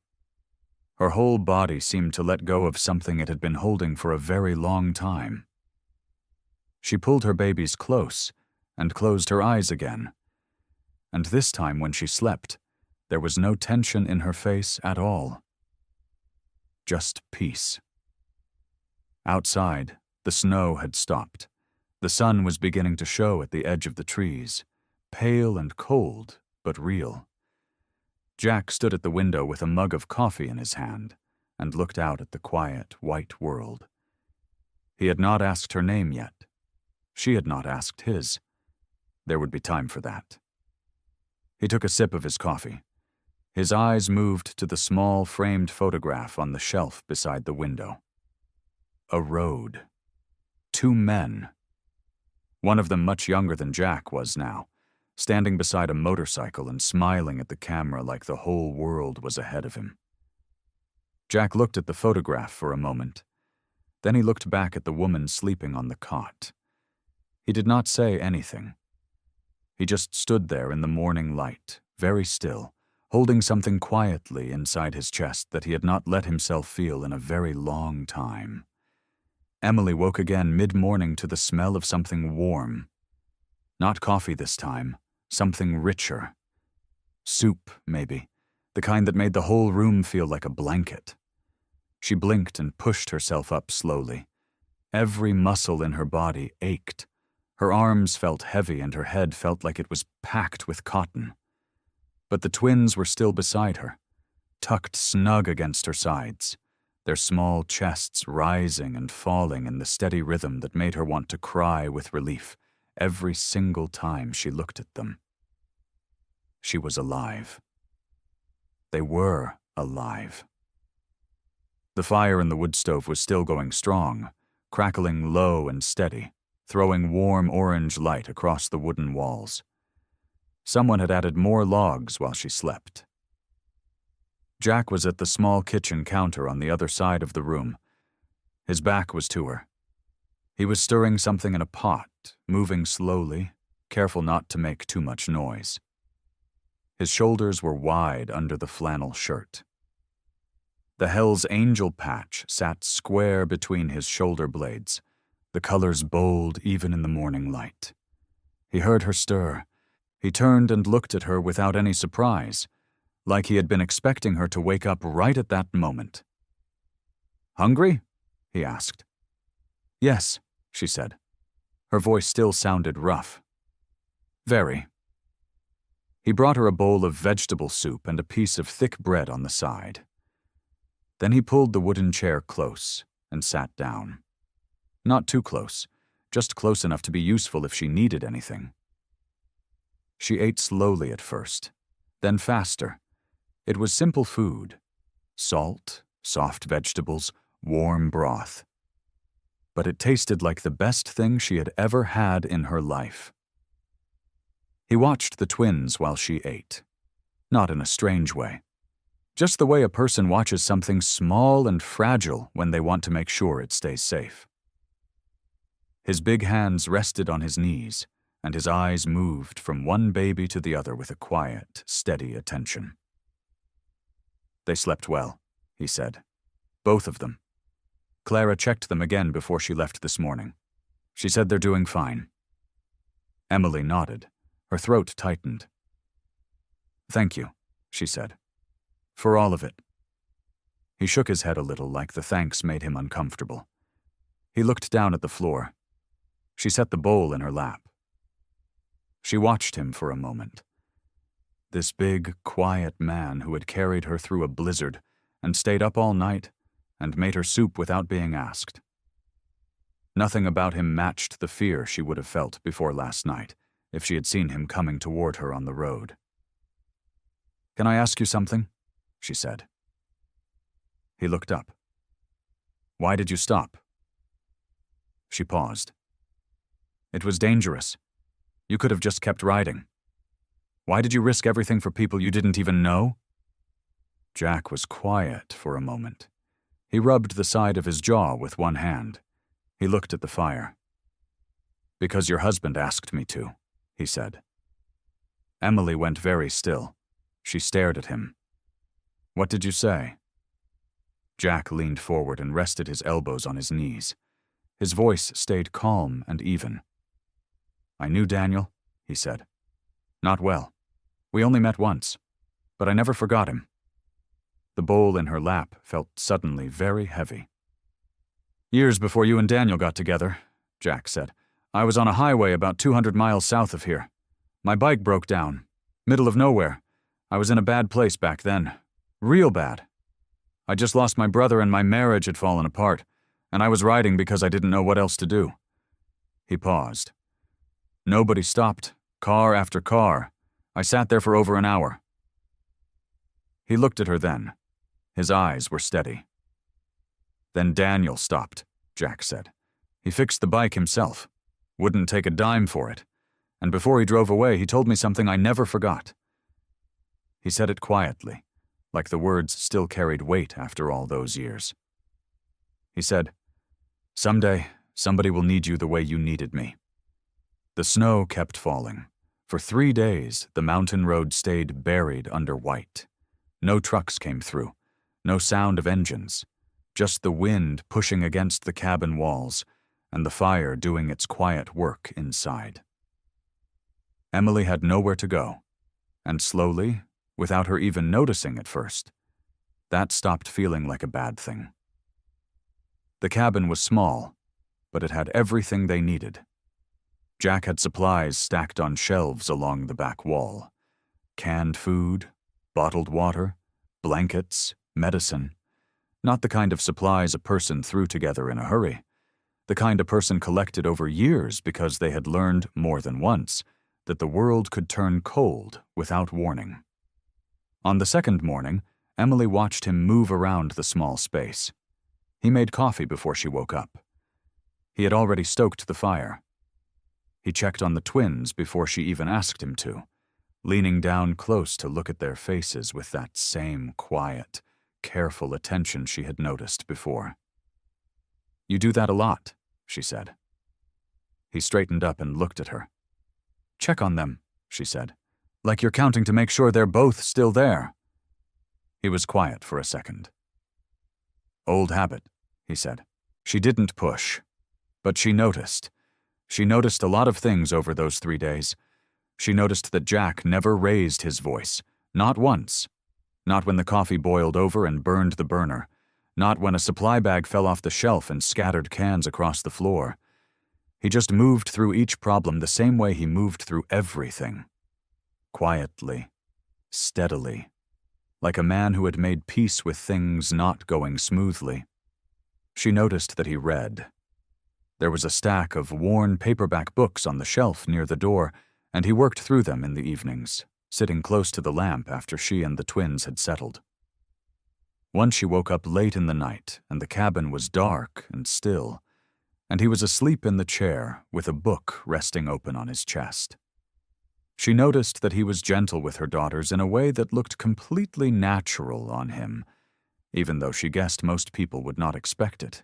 Her whole body seemed to let go of something it had been holding for a very long time. She pulled her babies close and closed her eyes again. And this time when she slept, there was no tension in her face at all. Just peace. Outside, the snow had stopped. The sun was beginning to show at the edge of the trees, pale and cold, but real. Jack stood at the window with a mug of coffee in his hand and looked out at the quiet, white world. He had not asked her name yet. She had not asked his. There would be time for that. He took a sip of his coffee. His eyes moved to the small framed photograph on the shelf beside the window. A road. Two men. One of them much younger than Jack was now, standing beside a motorcycle and smiling at the camera like the whole world was ahead of him. Jack looked at the photograph for a moment. Then he looked back at the woman sleeping on the cot. He did not say anything. He just stood there in the morning light, very still, holding something quietly inside his chest that he had not let himself feel in a very long time. Emily woke again mid-morning to the smell of something warm. Not coffee this time, something richer. Soup, maybe, the kind that made the whole room feel like a blanket. She blinked and pushed herself up slowly. Every muscle in her body ached. Her arms felt heavy and her head felt like it was packed with cotton. But the twins were still beside her, tucked snug against her sides, their small chests rising and falling in the steady rhythm that made her want to cry with relief every single time she looked at them. She was alive. They were alive. The fire in the wood stove was still going strong, crackling low and steady, throwing warm orange light across the wooden walls. Someone had added more logs while she slept. Jack was at the small kitchen counter on the other side of the room. His back was to her. He was stirring something in a pot, moving slowly, careful not to make too much noise. His shoulders were wide under the flannel shirt. The Hell's Angel patch sat square between his shoulder blades, the colors bold even in the morning light. He heard her stir. He turned and looked at her without any surprise, like he had been expecting her to wake up right at that moment. "Hungry?" he asked. "Yes," she said. Her voice still sounded rough. "Very." He brought her a bowl of vegetable soup and a piece of thick bread on the side. Then he pulled the wooden chair close and sat down. Not too close, just close enough to be useful if she needed anything. She ate slowly at first, then faster. It was simple food. Salt, soft vegetables, warm broth. But it tasted like the best thing she had ever had in her life. He watched the twins while she ate. Not in a strange way. Just the way a person watches something small and fragile when they want to make sure it stays safe. His big hands rested on his knees, and his eyes moved from one baby to the other with a quiet, steady attention. "They slept well," he said. "Both of them. Clara checked them again before she left this morning. She said they're doing fine. Emily nodded. Her throat tightened. Thank you, she said. For all of it. He shook his head a little, like the thanks made him uncomfortable. He looked down at the floor. She set the bowl in her lap. She watched him for a moment. This big, quiet man who had carried her through a blizzard and stayed up all night and made her soup without being asked. Nothing about him matched the fear she would have felt before last night if she had seen him coming toward her on the road. Can I ask you something? She said. He looked up. Why did you stop? She paused. It was dangerous. You could have just kept riding. Why did you risk everything for people you didn't even know? Jack was quiet for a moment. He rubbed the side of his jaw with one hand. He looked at the fire. Because your husband asked me to, he said. Emily went very still. She stared at him. What did you say? Jack leaned forward and rested his elbows on his knees. His voice stayed calm and even. I knew Daniel, he said. Not well. We only met once, but I never forgot him. The bowl in her lap felt suddenly very heavy. Years before you and Daniel got together, Jack said, I was on a highway about 200 miles south of here. My bike broke down. Middle of nowhere. I was in a bad place back then. Real bad. I just lost my brother and my marriage had fallen apart, and I was riding because I didn't know what else to do. He paused. Nobody stopped, car after car. I sat there for over an hour. He looked at her then. His eyes were steady. Then Daniel stopped, Jack said. He fixed the bike himself. Wouldn't take a dime for it. And before he drove away, he told me something I never forgot. He said it quietly, like the words still carried weight after all those years. He said, Someday, somebody will need you the way you needed me. The snow kept falling. For 3 days, the mountain road stayed buried under white. No trucks came through, no sound of engines, just the wind pushing against the cabin walls and the fire doing its quiet work inside. Emily had nowhere to go, and slowly, without her even noticing at first, that stopped feeling like a bad thing. The cabin was small, but it had everything they needed. Jack had supplies stacked on shelves along the back wall. Canned food, bottled water, blankets, medicine. Not the kind of supplies a person threw together in a hurry. The kind a person collected over years because they had learned more than once that the world could turn cold without warning. On the second morning, Emily watched him move around the small space. He made coffee before she woke up. He had already stoked the fire. He checked on the twins before she even asked him to, leaning down close to look at their faces with that same quiet, careful attention she had noticed before. You do that a lot, she said. He straightened up and looked at her. Check on them, she said, like you're counting to make sure they're both still there. He was quiet for a second. Old habit, he said. She didn't push, but she noticed. She noticed a lot of things over those 3 days. She noticed that Jack never raised his voice, not once. Not when the coffee boiled over and burned the burner. Not when a supply bag fell off the shelf and scattered cans across the floor. He just moved through each problem the same way he moved through everything. Quietly, steadily, like a man who had made peace with things not going smoothly. She noticed that he read. There was a stack of worn paperback books on the shelf near the door, and he worked through them in the evenings, sitting close to the lamp after she and the twins had settled. Once she woke up late in the night, and the cabin was dark and still, and he was asleep in the chair with a book resting open on his chest. She noticed that he was gentle with her daughters in a way that looked completely natural on him, even though she guessed most people would not expect it.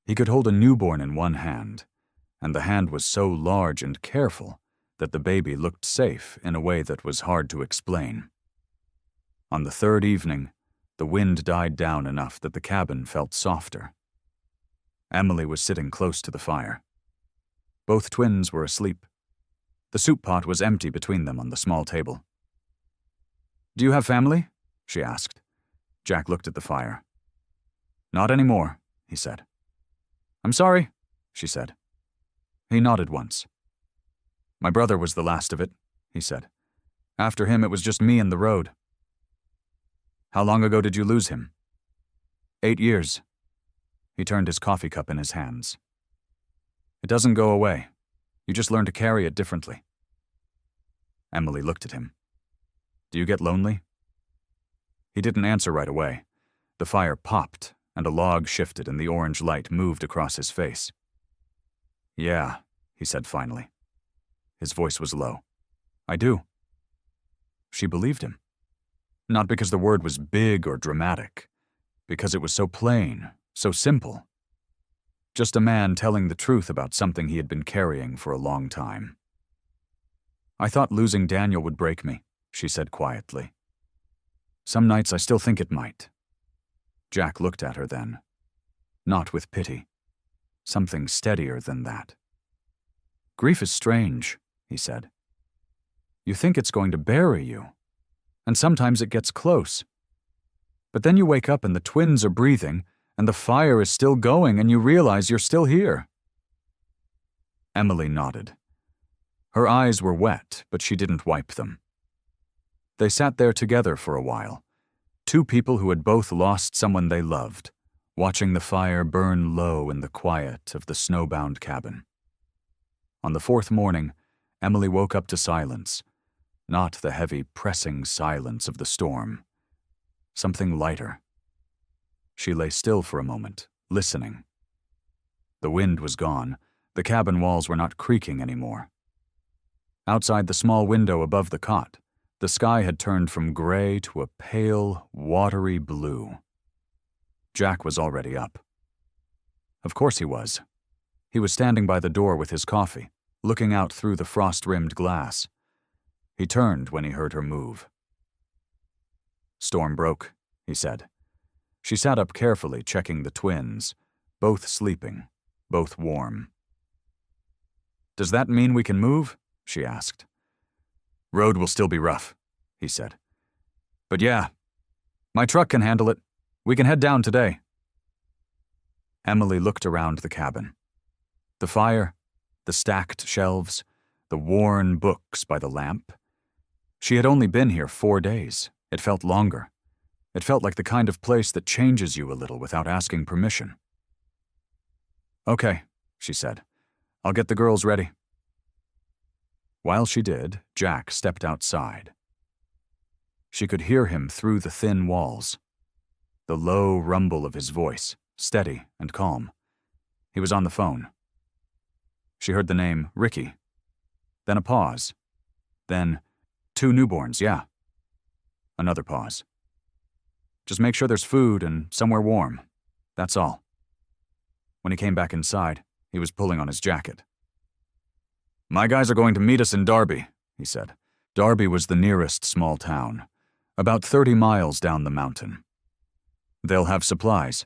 He could hold a newborn in one hand, and the hand was so large and careful that the baby looked safe in a way that was hard to explain. On the third evening, the wind died down enough that the cabin felt softer. Emily was sitting close to the fire. Both twins were asleep. The soup pot was empty between them on the small table. "Do you have family?" she asked. Jack looked at the fire. "Not anymore," he said. "I'm sorry," she said. He nodded once. "My brother was the last of it," he said. "After him, it was just me and the road." "How long ago did you lose him?" 8 years. He turned his coffee cup in his hands. "It doesn't go away. You just learn to carry it differently." Emily looked at him. "Do you get lonely?" He didn't answer right away. The fire popped, and a log shifted and the orange light moved across his face. "Yeah," he said finally. His voice was low. "I do." She believed him. Not because the word was big or dramatic, because it was so plain, so simple. Just a man telling the truth about something he had been carrying for a long time. "I thought losing Daniel would break me," she said quietly. "Some nights I still think it might." Jack looked at her then. Not with pity. Something steadier than that. "Grief is strange," he said. "You think it's going to bury you, and sometimes it gets close. But then you wake up and the twins are breathing, and the fire is still going, and you realize you're still here." Emily nodded. Her eyes were wet, but she didn't wipe them. They sat there together for a while, two people who had both lost someone they loved, watching the fire burn low in the quiet of the snowbound cabin. On the 4th morning, Emily woke up to silence, not the heavy, pressing silence of the storm. Something lighter. She lay still for a moment, listening. The wind was gone. The cabin walls were not creaking anymore. Outside the small window above the cot, the sky had turned from gray to a pale, watery blue. Jack was already up. Of course he was. He was standing by the door with his coffee, looking out through the frost-rimmed glass. He turned when he heard her move. "Storm broke," he said. She sat up carefully, checking the twins, both sleeping, both warm. "Does that mean we can move?" she asked. "Road will still be rough," he said. "But yeah, my truck can handle it. We can head down today." Emily looked around the cabin. The fire, the stacked shelves, the worn books by the lamp. She had only been here 4 days. It felt longer. It felt like the kind of place that changes you a little without asking permission. "Okay," she said. "I'll get the girls ready." While she did, Jack stepped outside. She could hear him through the thin walls. The low rumble of his voice, steady and calm. He was on the phone. She heard the name Ricky. Then a pause. Then, 2 newborns, yeah. Another pause. "Just make sure there's food and somewhere warm. That's all." When he came back inside, he was pulling on his jacket. "My guys are going to meet us in Darby," he said. Darby was the nearest small town, about 30 miles down the mountain. "They'll have supplies,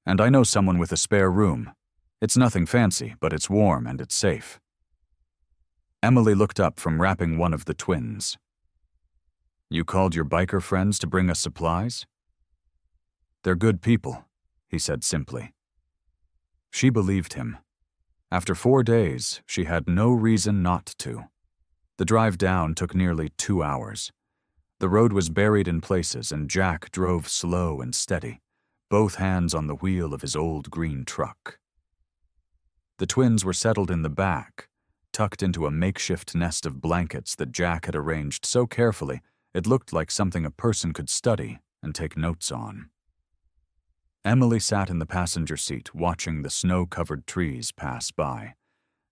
and I know someone with a spare room. It's nothing fancy, but it's warm and it's safe." Emily looked up from wrapping one of the twins. "You called your biker friends to bring us supplies?" "They're good people," he said simply. She believed him. After 4 days, she had no reason not to. The drive down took nearly 2 hours. The road was buried in places, and Jack drove slow and steady, both hands on the wheel of his old green truck. The twins were settled in the back, tucked into a makeshift nest of blankets that Jack had arranged so carefully it looked like something a person could study and take notes on. Emily sat in the passenger seat watching the snow-covered trees pass by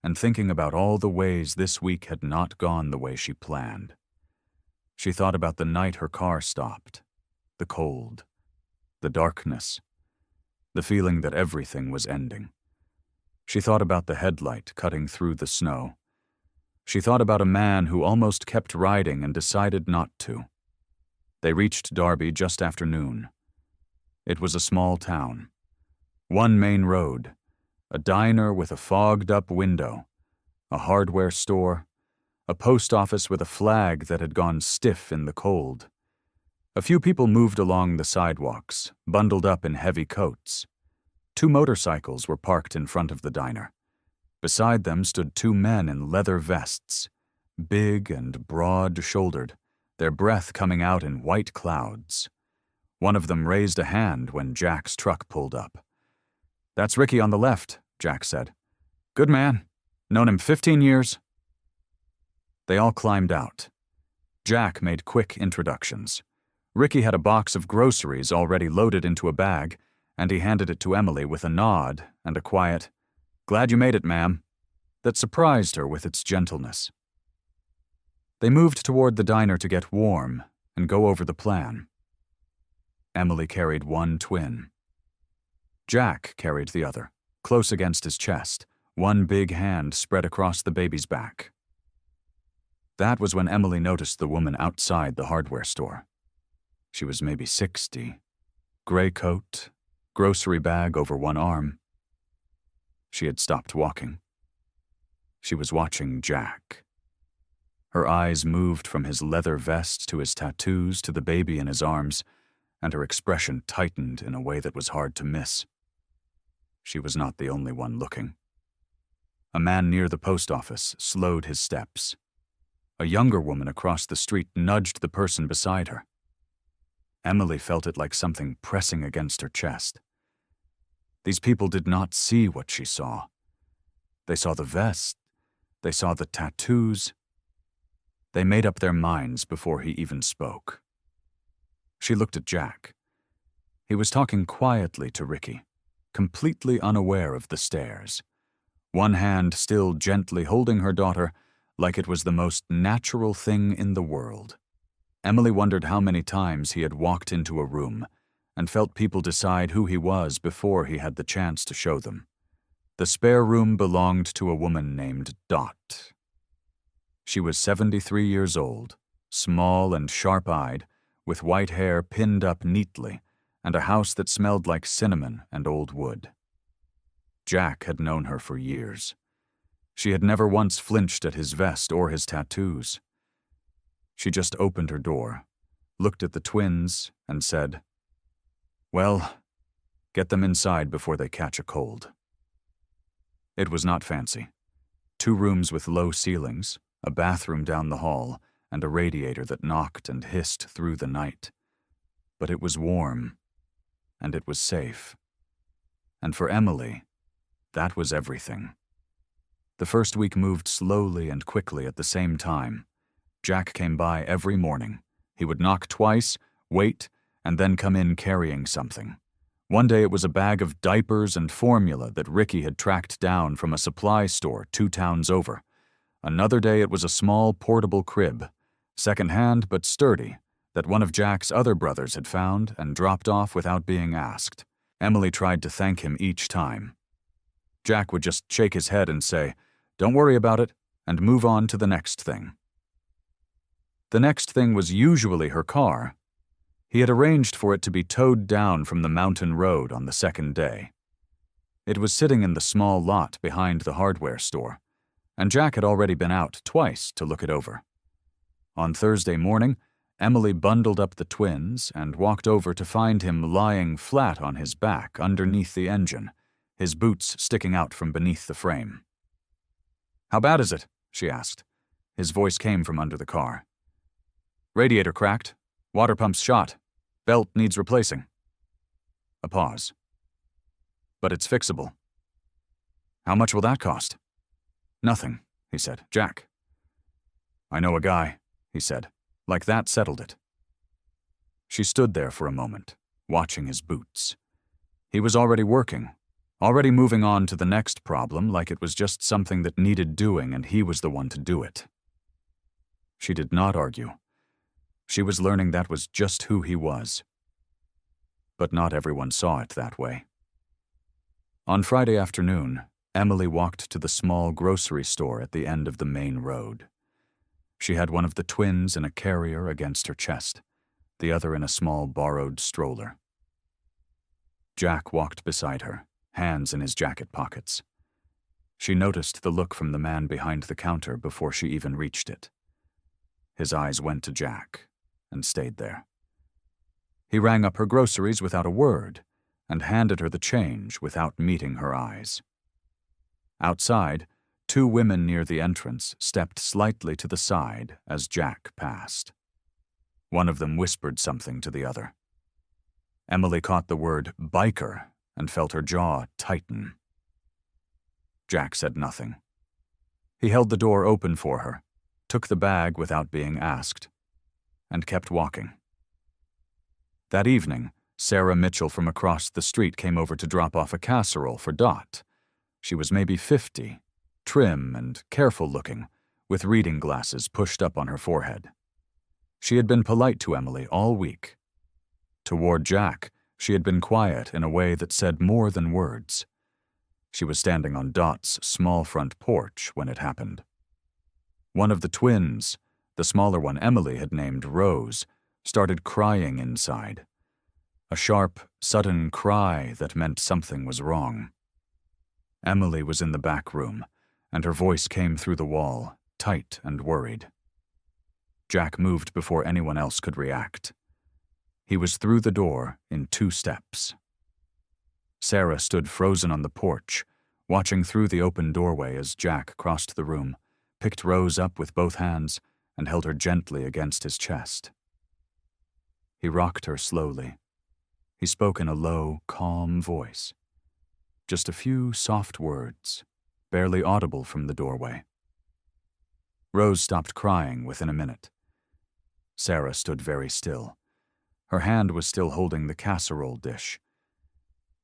and thinking about all the ways this week had not gone the way she planned. She thought about the night her car stopped, the cold, the darkness, the feeling that everything was ending. She thought about the headlight cutting through the snow. She thought about a man who almost kept riding and decided not to. They reached Darby just after noon. It was a small town. One main road, A diner with a fogged-up window, a hardware store, a post office with a flag that had gone stiff in the cold. A few people moved along the sidewalks, bundled up in heavy coats. 2 motorcycles were parked in front of the diner. Beside them stood 2 men in leather vests, big and broad-shouldered, their breath coming out in white clouds. One of them raised a hand when Jack's truck pulled up. "That's Ricky on the left," Jack said. "Good man. Known him 15 years." They all climbed out. Jack made quick introductions. Ricky had a box of groceries already loaded into a bag, and he handed it to Emily with a nod and a quiet, "Glad you made it, ma'am," that surprised her with its gentleness. They moved toward the diner to get warm and go over the plan. Emily carried one twin. Jack carried the other, close against his chest, one big hand spread across the baby's back. That was when Emily noticed the woman outside the hardware store. She was maybe 60, gray coat, grocery bag over one arm. She had stopped walking. She was watching Jack. Her eyes moved from his leather vest to his tattoos to the baby in his arms, and her expression tightened in a way that was hard to miss. She was not the only one looking. A man near the post office slowed his steps. A younger woman across the street nudged the person beside her. Emily felt it like something pressing against her chest. These people did not see what she saw. They saw the vest. They saw the tattoos. They made up their minds before he even spoke. She looked at Jack. He was talking quietly to Ricky, completely unaware of the stares. One hand still gently holding her daughter like it was the most natural thing in the world. Emily wondered how many times he had walked into a room and felt people decide who he was before he had the chance to show them. The spare room belonged to a woman named Dot. She was 73 years old, small and sharp-eyed, with white hair pinned up neatly, and a house that smelled like cinnamon and old wood. Jack had known her for years. She had never once flinched at his vest or his tattoos. She just opened her door, looked at the twins, and said, "Well, get them inside before they catch a cold." It was not fancy. 2 rooms with low ceilings, a bathroom down the hall, and a radiator that knocked and hissed through the night. But it was warm, and it was safe. And for Emily, that was everything. The first week moved slowly and quickly at the same time. Jack came by every morning. He would knock twice, wait, and then come in carrying something. One day it was a bag of diapers and formula that Ricky had tracked down from a supply store 2 towns over. Another day it was a small portable crib, second-hand but sturdy, that one of Jack's other brothers had found and dropped off without being asked. Emily tried to thank him each time. Jack would just shake his head and say, "Don't worry about it," and move on to the next thing. The next thing was usually her car. He had arranged for it to be towed down from the mountain road on the second day. It was sitting in the small lot behind the hardware store, and Jack had already been out twice to look it over. On Thursday morning, Emily bundled up the twins and walked over to find him lying flat on his back underneath the engine, his boots sticking out from beneath the frame. "How bad is it?" she asked. His voice came from under the car. "Radiator cracked. Water pump's shot. Belt needs replacing." A pause. "But it's fixable." "How much will that cost?" "Nothing," he said. "Jack." "I know a guy," he said. Like that settled it. She stood there for a moment, watching his boots. He was already working, already moving on to the next problem like it was just something that needed doing and he was the one to do it. She did not argue. She was learning that was just who he was. But not everyone saw it that way. On Friday afternoon, Emily walked to the small grocery store at the end of the main road. She had one of the twins in a carrier against her chest, the other in a small borrowed stroller. Jack walked beside her, hands in his jacket pockets. She noticed the look from the man behind the counter before she even reached it. His eyes went to Jack and stayed there. He rang up her groceries without a word and handed her the change without meeting her eyes. Outside, 2 women near the entrance stepped slightly to the side as Jack passed. One of them whispered something to the other. Emily caught the word biker and felt her jaw tighten. Jack said nothing. He held the door open for her, took the bag without being asked, and kept walking. That evening, Sarah Mitchell from across the street came over to drop off a casserole for Dot. She was maybe 50, trim and careful-looking, with reading glasses pushed up on her forehead. She had been polite to Emily all week. Toward Jack, she had been quiet in a way that said more than words. She was standing on Dot's small front porch when it happened. One of the twins, the smaller one Emily had named Rose, started crying inside. A sharp, sudden cry that meant something was wrong. Emily was in the back room, and her voice came through the wall, tight and worried. Jack moved before anyone else could react. He was through the door in 2 steps. Sarah stood frozen on the porch, watching through the open doorway as Jack crossed the room, picked Rose up with both hands, and held her gently against his chest. He rocked her slowly. He spoke in a low, calm voice. Just a few soft words, barely audible from the doorway. Rose stopped crying within a minute. Sarah stood very still. Her hand was still holding the casserole dish.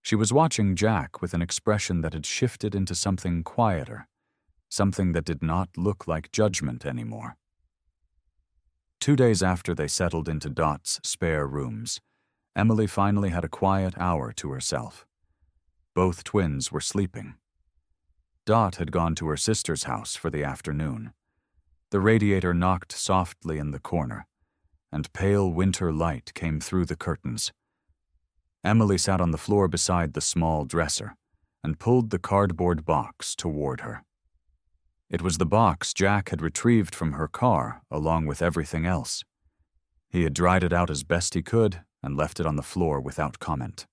She was watching Jack with an expression that had shifted into something quieter, something that did not look like judgment anymore. 2 days after they settled into Dot's spare rooms, Emily finally had a quiet hour to herself. Both twins were sleeping. Dot had gone to her sister's house for the afternoon. The radiator knocked softly in the corner, and pale winter light came through the curtains. Emily sat on the floor beside the small dresser and pulled the cardboard box toward her. It was the box Jack had retrieved from her car along with everything else. He had dried it out as best he could and left it on the floor without comment.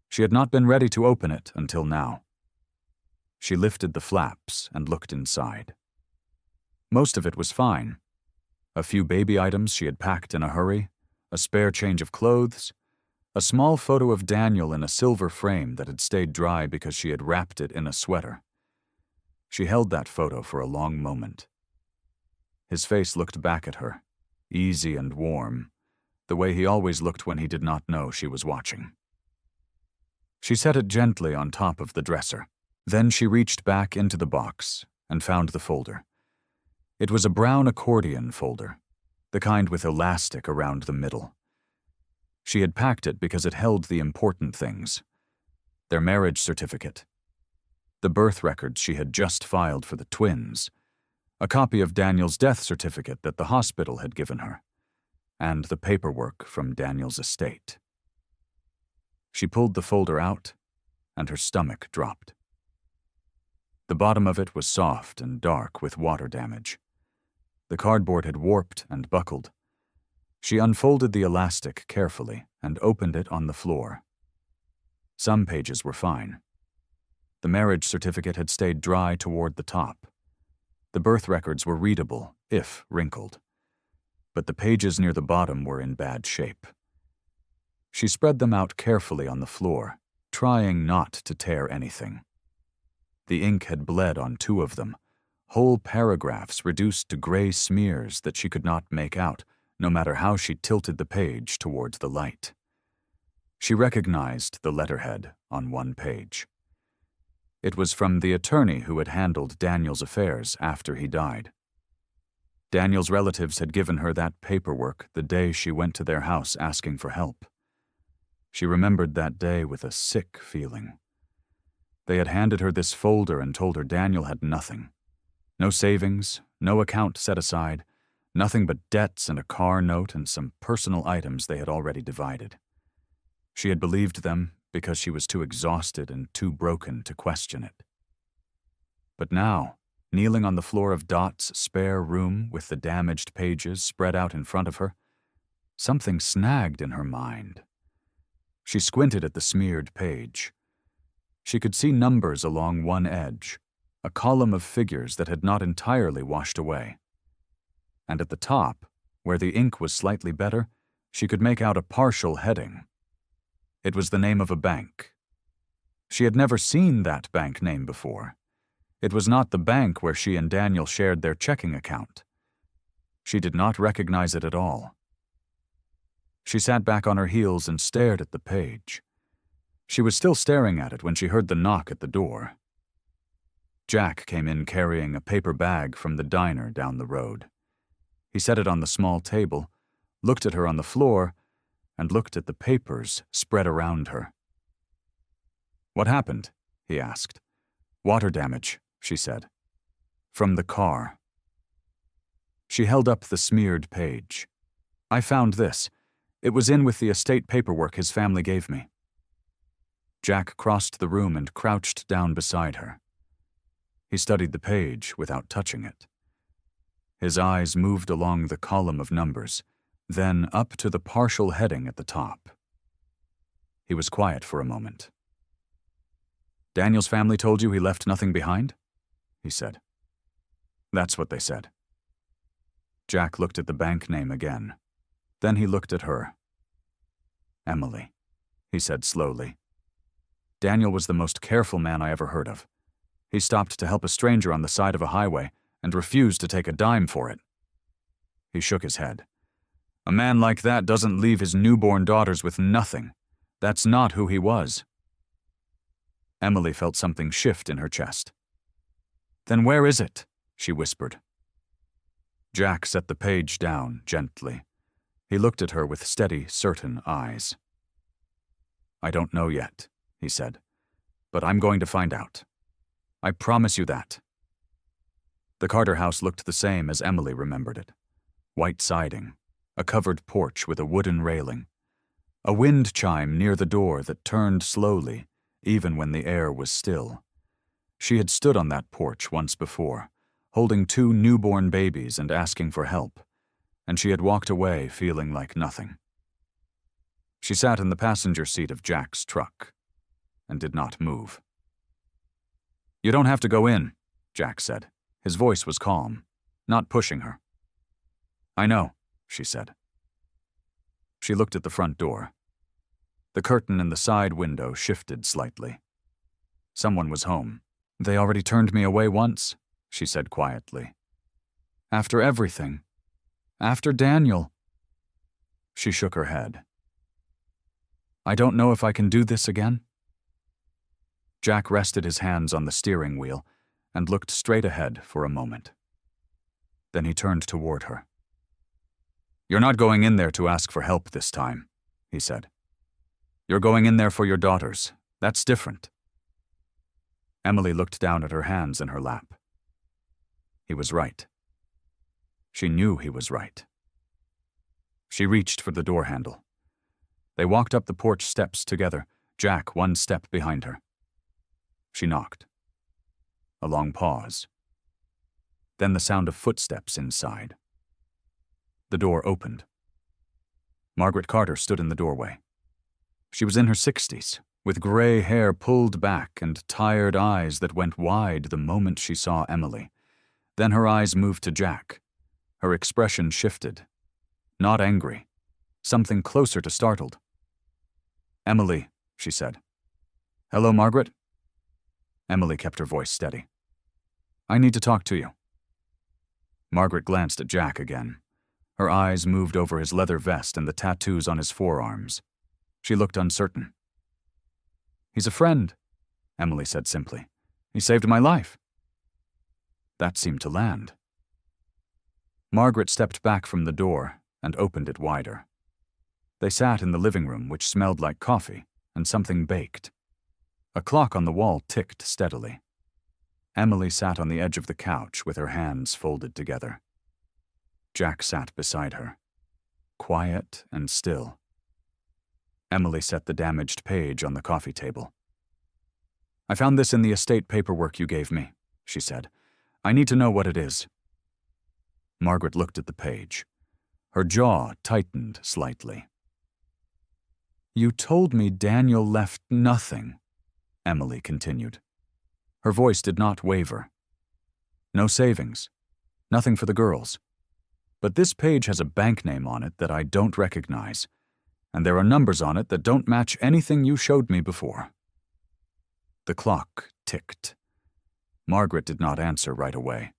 She had not been ready to open it until now. She lifted the flaps and looked inside. Most of it was fine. A few baby items she had packed in a hurry, a spare change of clothes, a small photo of Daniel in a silver frame that had stayed dry because she had wrapped it in a sweater. She held that photo for a long moment. His face looked back at her, easy and warm, the way he always looked when he did not know she was watching. She set it gently on top of the dresser. Then she reached back into the box and found the folder. It was a brown accordion folder, the kind with elastic around the middle. She had packed it because it held the important things: their marriage certificate, the birth records she had just filed for the twins, a copy of Daniel's death certificate that the hospital had given her, and the paperwork from Daniel's estate. She pulled the folder out, and her stomach dropped. The bottom of it was soft and dark with water damage. The cardboard had warped and buckled. She unfolded the elastic carefully and opened it on the floor. Some pages were fine. The marriage certificate had stayed dry toward the top. The birth records were readable, if wrinkled. But the pages near the bottom were in bad shape. She spread them out carefully on the floor, trying not to tear anything. The ink had bled on 2 of them, whole paragraphs reduced to gray smears that she could not make out, no matter how she tilted the page towards the light. She recognized the letterhead on one page. It was from the attorney who had handled Daniel's affairs after he died. Daniel's relatives had given her that paperwork the day she went to their house asking for help. She remembered that day with a sick feeling. They had handed her this folder and told her Daniel had nothing. No savings, no account set aside, nothing but debts and a car note and some personal items they had already divided. She had believed them because she was too exhausted and too broken to question it. But now, kneeling on the floor of Dot's spare room with the damaged pages spread out in front of her, something snagged in her mind. She squinted at the smeared page. She could see numbers along one edge, a column of figures that had not entirely washed away. And at the top, where the ink was slightly better, she could make out a partial heading. It was the name of a bank. She had never seen that bank name before. It was not the bank where she and Daniel shared their checking account. She did not recognize it at all. She sat back on her heels and stared at the page. She was still staring at it when she heard the knock at the door. Jack came in carrying a paper bag from the diner down the road. He set it on the small table, looked at her on the floor, and looked at the papers spread around her. "What happened?" he asked. "Water damage," she said. "From the car." She held up the smeared page. "I found this. It was in with the estate paperwork his family gave me." Jack crossed the room and crouched down beside her. He studied the page without touching it. His eyes moved along the column of numbers, then up to the partial heading at the top. He was quiet for a moment. "Daniel's family told you he left nothing behind?" he said. "That's what they said." Jack looked at the bank name again. Then he looked at her. "Emily," he said slowly. "Daniel was the most careful man I ever heard of. He stopped to help a stranger on the side of a highway and refused to take a dime for it." He shook his head. "A man like that doesn't leave his newborn daughters with nothing. That's not who he was." Emily felt something shift in her chest. "Then where is it?" she whispered. Jack set the page down gently. He looked at her with steady, certain eyes. "I don't know yet," he said, "but I'm going to find out. I promise you that." The Carter house looked the same as Emily remembered it. White siding, a covered porch with a wooden railing, a wind chime near the door that turned slowly, even when the air was still. She had stood on that porch once before, holding 2 newborn babies and asking for help, and she had walked away feeling like nothing. She sat in the passenger seat of Jack's truck and did not move. "You don't have to go in," Jack said. His voice was calm, not pushing her. "I know," she said. She looked at the front door. The curtain in the side window shifted slightly. Someone was home. "They already turned me away once," she said quietly. "After everything. After Daniel." She shook her head. "I don't know if I can do this again." Jack rested his hands on the steering wheel and looked straight ahead for a moment. Then he turned toward her. "You're not going in there to ask for help this time," he said. "You're going in there for your daughters. That's different." Emily looked down at her hands in her lap. He was right. She knew he was right. She reached for the door handle. They walked up the porch steps together, Jack 1 step behind her. She knocked. A long pause. Then the sound of footsteps inside. The door opened. Margaret Carter stood in the doorway. She was in her 60s, with gray hair pulled back and tired eyes that went wide the moment she saw Emily. Then her eyes moved to Jack. Her expression shifted. Not angry. Something closer to startled. "Emily," she said. "Hello, Margaret?" Emily kept her voice steady. "I need to talk to you." Margaret glanced at Jack again. Her eyes moved over his leather vest and the tattoos on his forearms. She looked uncertain. "He's a friend," Emily said simply. "He saved my life." That seemed to land. Margaret stepped back from the door and opened it wider. They sat in the living room, which smelled like coffee and something baked. A clock on the wall ticked steadily. Emily sat on the edge of the couch with her hands folded together. Jack sat beside her, quiet and still. Emily set the damaged page on the coffee table. "I found this in the estate paperwork you gave me," she said. "I need to know what it is." Margaret looked at the page. Her jaw tightened slightly. "You told me Daniel left nothing," Emily continued. Her voice did not waver. "No savings. Nothing for the girls. But this page has a bank name on it that I don't recognize, and there are numbers on it that don't match anything you showed me before." The clock ticked. Margaret did not answer right away.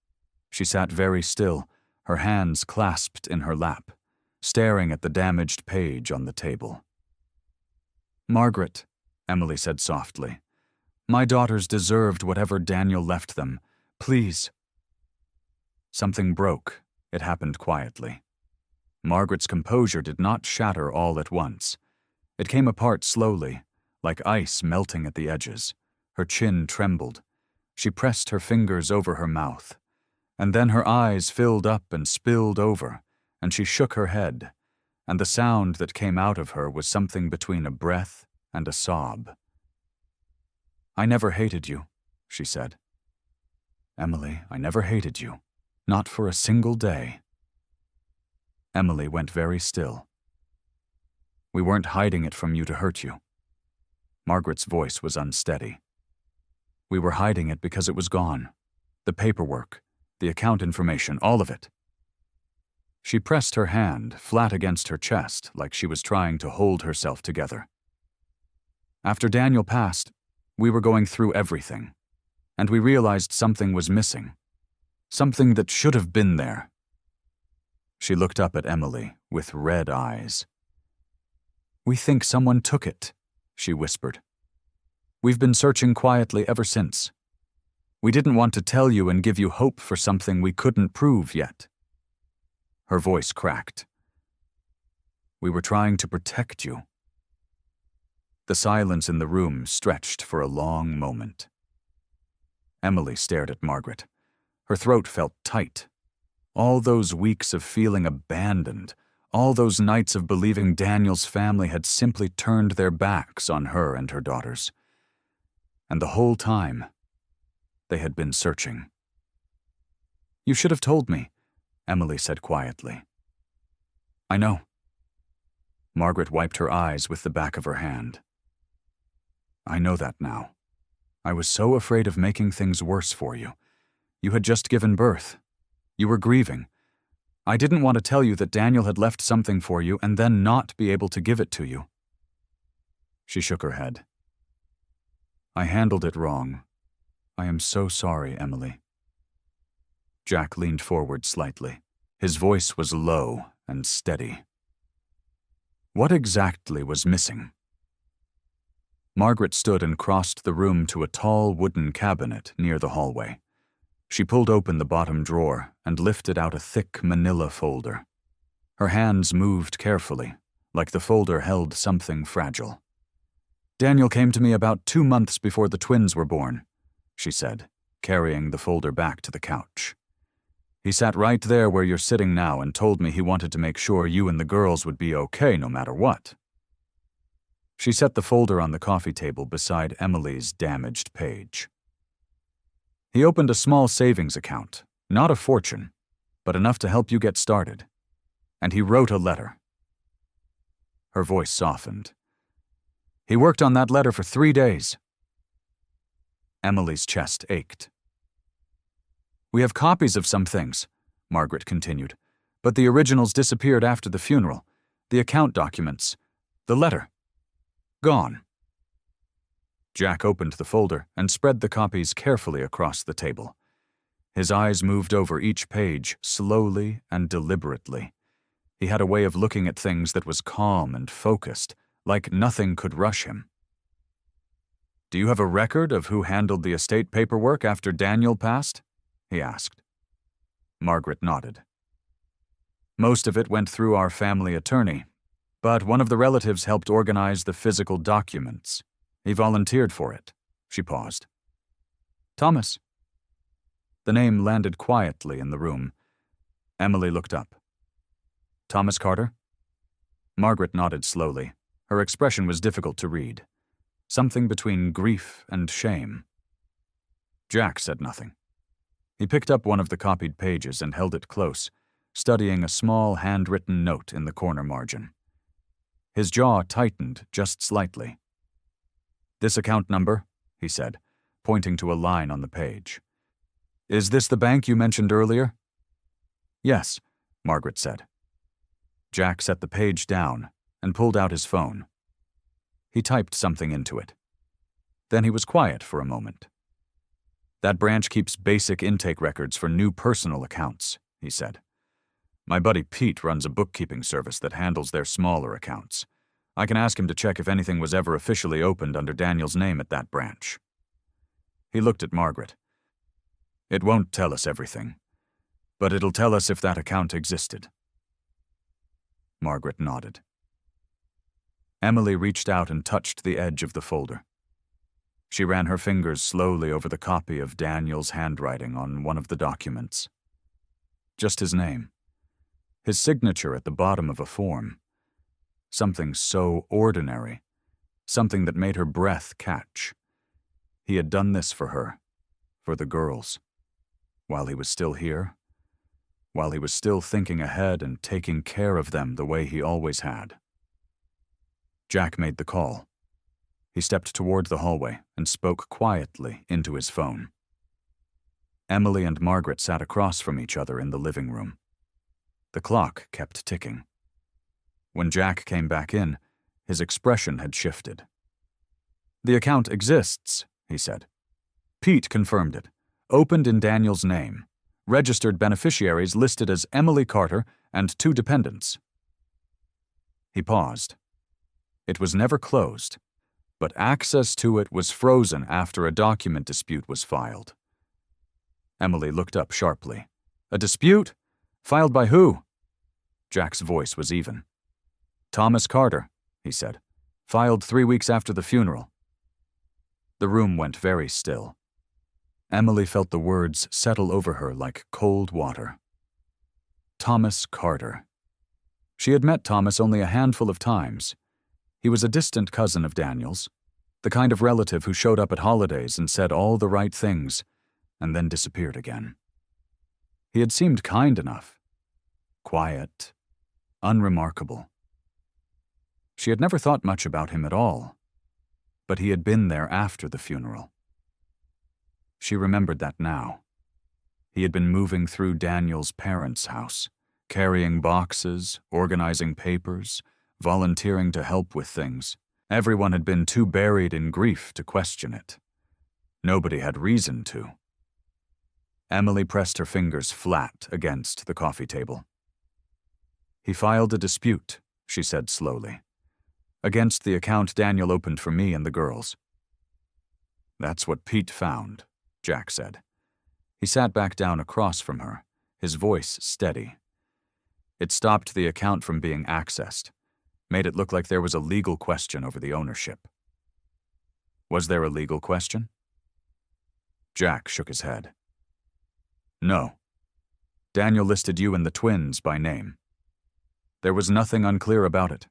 She sat very still, her hands clasped in her lap, staring at the damaged page on the table. "Margaret," Emily said softly, "my daughters deserved whatever Daniel left them. Please." Something broke. It happened quietly. Margaret's composure did not shatter all at once. It came apart slowly, like ice melting at the edges. Her chin trembled. She pressed her fingers over her mouth. And then her eyes filled up and spilled over, and she shook her head, and the sound that came out of her was something between a breath and a sob. "I never hated you," she said. "Emily, I never hated you. Not for a single day." Emily went very still. "We weren't hiding it from you to hurt you." Margaret's voice was unsteady. "We were hiding it because it was gone. The paperwork, the account information, all of it." She pressed her hand flat against her chest like she was trying to hold herself together. "After Daniel passed, we were going through everything, and we realized something was missing. Something that should have been there." She looked up at Emily with red eyes. "We think someone took it," she whispered. "We've been searching quietly ever since. We didn't want to tell you and give you hope for something we couldn't prove yet." Her voice cracked. "We were trying to protect you." The silence in the room stretched for a long moment. Emily stared at Margaret. Her throat felt tight. All those weeks of feeling abandoned, all those nights of believing Daniel's family had simply turned their backs on her and her daughters. And the whole time, they had been searching. "You should have told me," Emily said quietly. "I know." Margaret wiped her eyes with the back of her hand. "I know that now. I was so afraid of making things worse for you. You had just given birth. You were grieving. I didn't want to tell you that Daniel had left something for you and then not be able to give it to you." She shook her head. "I handled it wrong. I am so sorry, Emily." Jack leaned forward slightly. His voice was low and steady. "What exactly was missing?" Margaret stood and crossed the room to a tall wooden cabinet near the hallway. She pulled open the bottom drawer and lifted out a thick manila folder. Her hands moved carefully, like the folder held something fragile. "Daniel came to me about 2 months before the twins were born," she said, carrying the folder back to the couch. "He sat right there where you're sitting now and told me he wanted to make sure you and the girls would be okay no matter what." She set the folder on the coffee table beside Emily's damaged page. "He opened a small savings account, not a fortune, but enough to help you get started. And he wrote a letter." Her voice softened. "He worked on that letter for 3 days." Emily's chest ached. "We have copies of some things," Margaret continued, "but the originals disappeared after the funeral. The account documents. The letter. Gone." Jack opened the folder and spread the copies carefully across the table. His eyes moved over each page slowly and deliberately. He had a way of looking at things that was calm and focused, like nothing could rush him. "Do you have a record of who handled the estate paperwork after Daniel passed?" he asked. Margaret nodded. "Most of it went through our family attorney, but one of the relatives helped organize the physical documents. He volunteered for it." She paused. "Thomas." The name landed quietly in the room. Emily looked up. "Thomas Carter?" Margaret nodded slowly, Her expression was difficult to read, something between grief and shame. Jack said nothing. He picked up one of the copied pages and held it close, studying a small handwritten note in the corner margin. His jaw tightened just slightly. "This account number," he said, pointing to a line on the page. "Is this the bank you mentioned earlier?" "Yes," Margaret said. Jack set the page down and pulled out his phone. He typed something into it. Then he was quiet for a moment. "That branch keeps basic intake records for new personal accounts," he said. "My buddy Pete runs a bookkeeping service that handles their smaller accounts. I can ask him to check if anything was ever officially opened under Daniel's name at that branch." He looked at Margaret. "It won't tell us everything, but it'll tell us if that account existed." Margaret nodded. Emily reached out and touched the edge of the folder. She ran her fingers slowly over the copy of Daniel's handwriting on one of the documents. Just his name. His signature at the bottom of a form. Something so ordinary. Something that made her breath catch. He had done this for her. For the girls. While he was still here. While he was still thinking ahead and taking care of them the way he always had. Jack made the call. He stepped toward the hallway and spoke quietly into his phone. Emily and Margaret sat across from each other in the living room. The clock kept ticking. When Jack came back in, his expression had shifted. "The account exists," he said. "Pete confirmed it. Opened in Daniel's name. Registered beneficiaries listed as Emily Carter and 2 dependents." He paused. It was never closed, but access to it was frozen after a document dispute was filed. Emily looked up sharply. "A dispute? Filed by who?" Jack's voice was even. "Thomas Carter," he said. "Filed 3 weeks after the funeral." The room went very still. Emily felt the words settle over her like cold water. Thomas Carter. She had met Thomas only a handful of times. He was a distant cousin of Daniel's, the kind of relative who showed up at holidays and said all the right things, and then disappeared again. He had seemed kind enough, quiet, unremarkable. She had never thought much about him at all, but he had been there after the funeral. She remembered that now. He had been moving through Daniel's parents' house, carrying boxes, organizing papers, volunteering to help with things. Everyone had been too buried in grief to question it. Nobody had reason to. Emily pressed her fingers flat against the coffee table. "He filed a dispute," she said slowly, "against the account Daniel opened for me and the girls." "That's what Pete found," Jack said. He sat back down across from her, his voice steady. "It stopped the account from being accessed, made it look like there was a legal question over the ownership." "Was there a legal question?" Jack shook his head. "No. Daniel listed you and the twins by name. There was nothing unclear about it."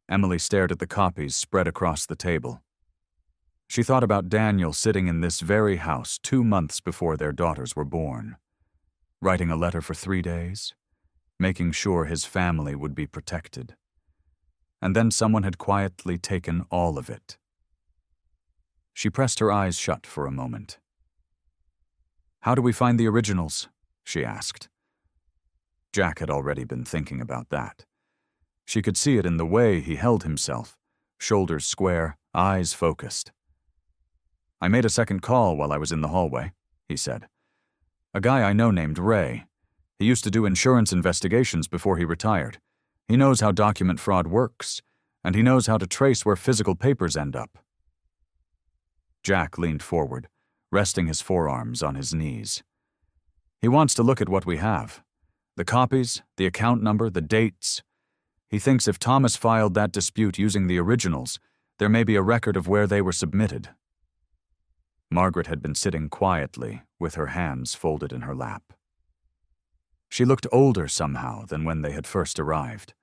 Emily stared at the copies spread across the table. She thought about Daniel sitting in this very house 2 months before their daughters were born, writing a letter for 3 days, making sure his family would be protected. And then someone had quietly taken all of it. She pressed her eyes shut for a moment. "How do we find the originals?" she asked. Jack had already been thinking about that. She could see it in the way he held himself, shoulders square, eyes focused. "I made a second call while I was in the hallway," he said. "A guy I know named Ray. He used to do insurance investigations before he retired. He knows how document fraud works, and he knows how to trace where physical papers end up." Jack leaned forward, resting his forearms on his knees. "He wants to look at what we have. The copies, the account number, the dates. He thinks if Thomas filed that dispute using the originals, there may be a record of where they were submitted." Margaret had been sitting quietly, with her hands folded in her lap. She looked older somehow than when they had first arrived,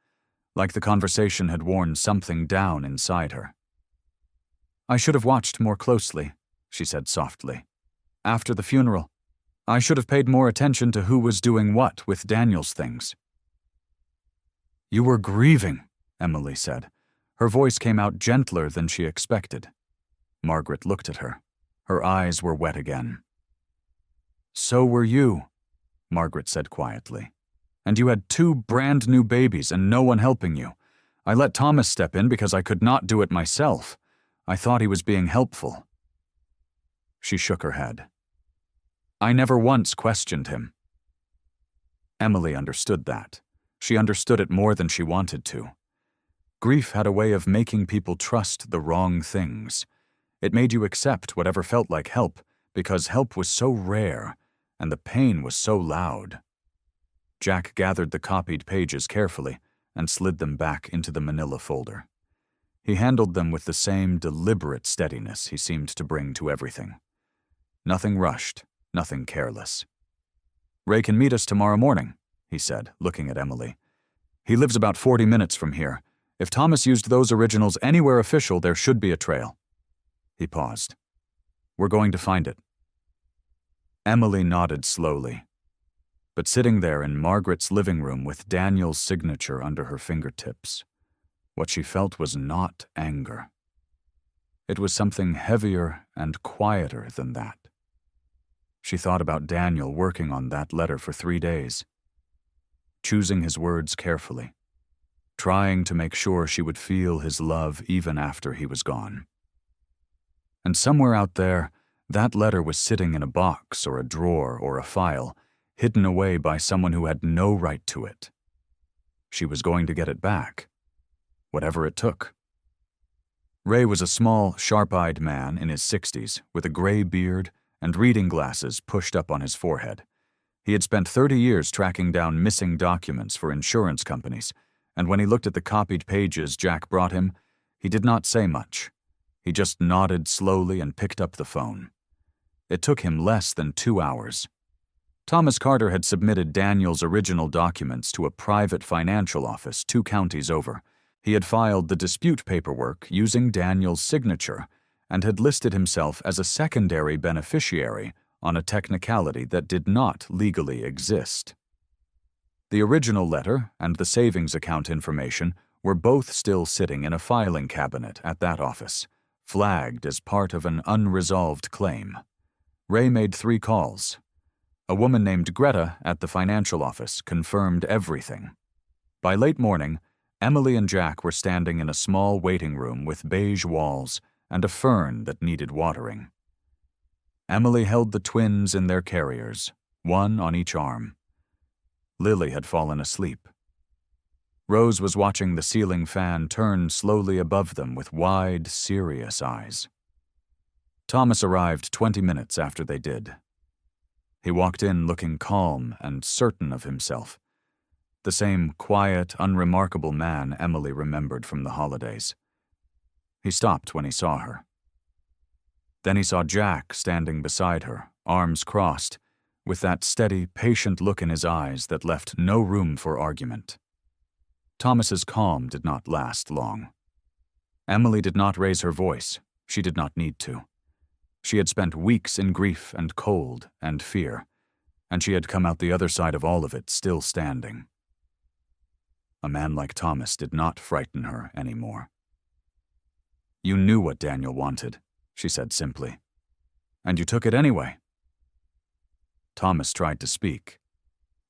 like the conversation had worn something down inside her. "I should have watched more closely," she said softly. "After the funeral, I should have paid more attention to who was doing what with Daniel's things." "You were grieving," Emily said. Her voice came out gentler than she expected. Margaret looked at her. Her eyes were wet again. "So were you," Margaret said quietly. "And you had 2 brand new babies and no one helping you. I let Thomas step in because I could not do it myself. I thought he was being helpful." She shook her head. "I never once questioned him." Emily understood that. She understood it more than she wanted to. Grief had a way of making people trust the wrong things. It made you accept whatever felt like help because help was so rare and the pain was so loud. Jack gathered the copied pages carefully and slid them back into the manila folder. He handled them with the same deliberate steadiness he seemed to bring to everything. Nothing rushed, nothing careless. "Ray can meet us tomorrow morning," he said, looking at Emily. "He lives about 40 minutes from here. If Thomas used those originals anywhere official, there should be a trail." He paused. "We're going to find it." Emily nodded slowly. But sitting there in Margaret's living room with Daniel's signature under her fingertips, what she felt was not anger. It was something heavier and quieter than that. She thought about Daniel working on that letter for 3 days, choosing his words carefully, trying to make sure she would feel his love even after he was gone. And somewhere out there, that letter was sitting in a box or a drawer or a file, hidden away by someone who had no right to it. She was going to get it back, whatever it took. Ray was a small, sharp-eyed man in his 60s with a gray beard and reading glasses pushed up on his forehead. He had spent 30 years tracking down missing documents for insurance companies, and when he looked at the copied pages Jack brought him, he did not say much. He just nodded slowly and picked up the phone. It took him less than 2 hours. Thomas Carter had submitted Daniel's original documents to a private financial office 2 counties over. He had filed the dispute paperwork using Daniel's signature and had listed himself as a secondary beneficiary on a technicality that did not legally exist. The original letter and the savings account information were both still sitting in a filing cabinet at that office, flagged as part of an unresolved claim. Ray made 3 calls. A woman named Greta at the financial office confirmed everything. By late morning, Emily and Jack were standing in a small waiting room with beige walls and a fern that needed watering. Emily held the twins in their carriers, one on each arm. Lily had fallen asleep. Rose was watching the ceiling fan turn slowly above them with wide, serious eyes. Thomas arrived 20 minutes after they did. He walked in looking calm and certain of himself, the same quiet, unremarkable man Emily remembered from the holidays. He stopped when he saw her. Then he saw Jack standing beside her, arms crossed, with that steady, patient look in his eyes that left no room for argument. Thomas's calm did not last long. Emily did not raise her voice. She did not need to. She had spent weeks in grief and cold and fear, and she had come out the other side of all of it still standing. A man like Thomas did not frighten her anymore. "You knew what Daniel wanted," she said simply. "And you took it anyway." Thomas tried to speak.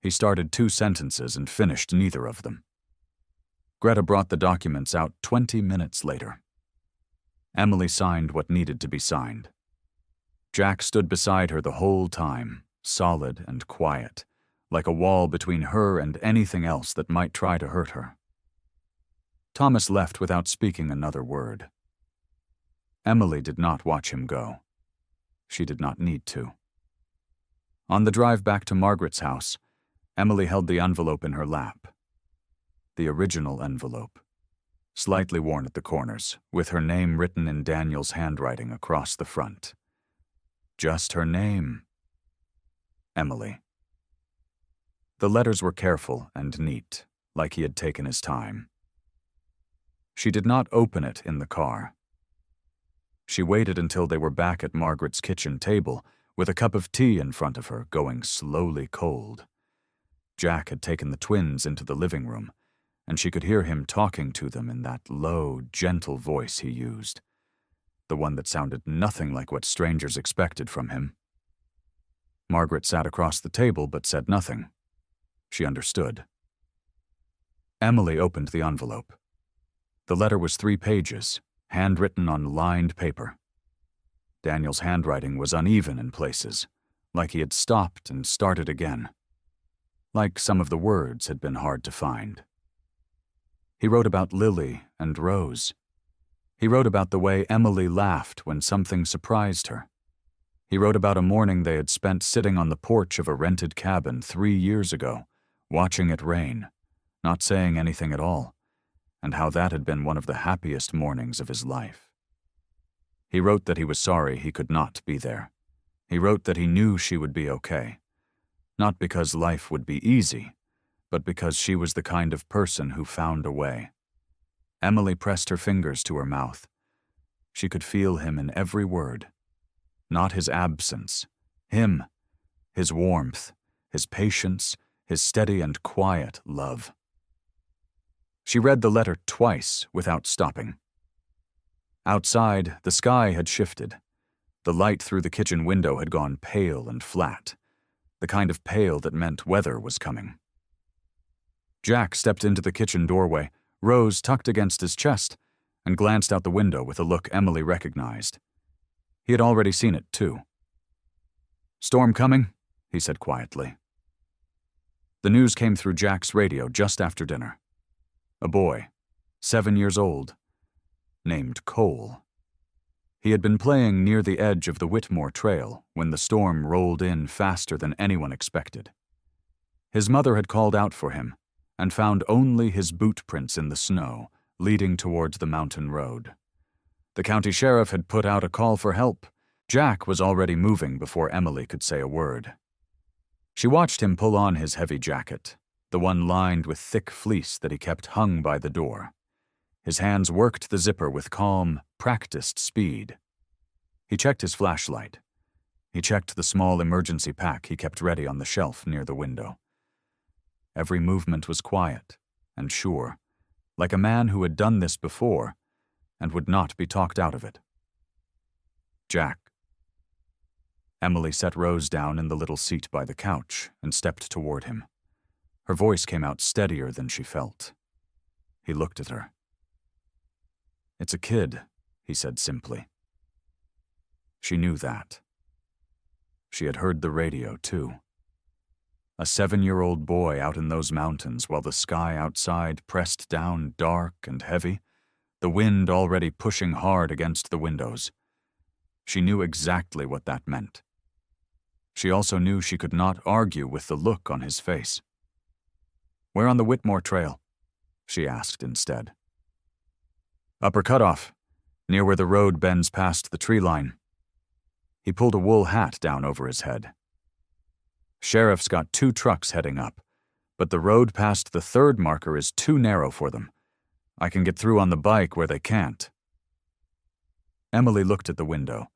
He started 2 sentences and finished neither of them. Greta brought the documents out 20 minutes later. Emily signed what needed to be signed. Jack stood beside her the whole time, solid and quiet, like a wall between her and anything else that might try to hurt her. Thomas left without speaking another word. Emily did not watch him go. She did not need to. On the drive back to Margaret's house, Emily held the envelope in her lap. The original envelope, slightly worn at the corners, with her name written in Daniel's handwriting across the front. Just her name. Emily. The letters were careful and neat, like he had taken his time. She did not open it in the car. She waited until they were back at Margaret's kitchen table, with a cup of tea in front of her, going slowly cold. Jack had taken the twins into the living room, and she could hear him talking to them in that low, gentle voice he used, the one that sounded nothing like what strangers expected from him. Margaret sat across the table but said nothing. She understood. Emily opened the envelope. The letter was 3 pages, handwritten on lined paper. Daniel's handwriting was uneven in places, like he had stopped and started again. Like some of the words had been hard to find. He wrote about Lily and Rose. He wrote about the way Emily laughed when something surprised her. He wrote about a morning they had spent sitting on the porch of a rented cabin 3 years ago, watching it rain, not saying anything at all, and how that had been one of the happiest mornings of his life. He wrote that he was sorry he could not be there. He wrote that he knew she would be okay, not because life would be easy, but because she was the kind of person who found a way. Emily pressed her fingers to her mouth. She could feel him in every word. Not his absence. Him. His warmth. His patience. His steady and quiet love. She read the letter twice without stopping. Outside, the sky had shifted. The light through the kitchen window had gone pale and flat, the kind of pale that meant weather was coming. Jack stepped into the kitchen doorway, Rose tucked against his chest, and glanced out the window with a look Emily recognized. He had already seen it, too. "Storm coming?" he said quietly. The news came through Jack's radio just after dinner. A boy, 7 years old, named Cole. He had been playing near the edge of the Whitmore Trail when the storm rolled in faster than anyone expected. His mother had called out for him and found only his boot prints in the snow leading towards the mountain road. The county sheriff had put out a call for help. Jack was already moving before Emily could say a word. She watched him pull on his heavy jacket, the one lined with thick fleece that he kept hung by the door. His hands worked the zipper with calm, practiced speed. He checked his flashlight. He checked the small emergency pack he kept ready on the shelf near the window. Every movement was quiet and sure, like a man who had done this before and would not be talked out of it. Jack. Emily set Rose down in the little seat by the couch and stepped toward him. Her voice came out steadier than she felt. He looked at her. "It's a kid," he said simply. She knew that. She had heard the radio, too. A 7-year-old boy out in those mountains while the sky outside pressed down dark and heavy, the wind already pushing hard against the windows. She knew exactly what that meant. She also knew she could not argue with the look on his face. "Where on the Whitmore Trail?" she asked instead. "Upper Cutoff, near where the road bends past the tree line." He pulled a wool hat down over his head. "Sheriff's got 2 trucks heading up, but the road past the 3rd marker is too narrow for them. I can get through on the bike where they can't." Emily looked at the window.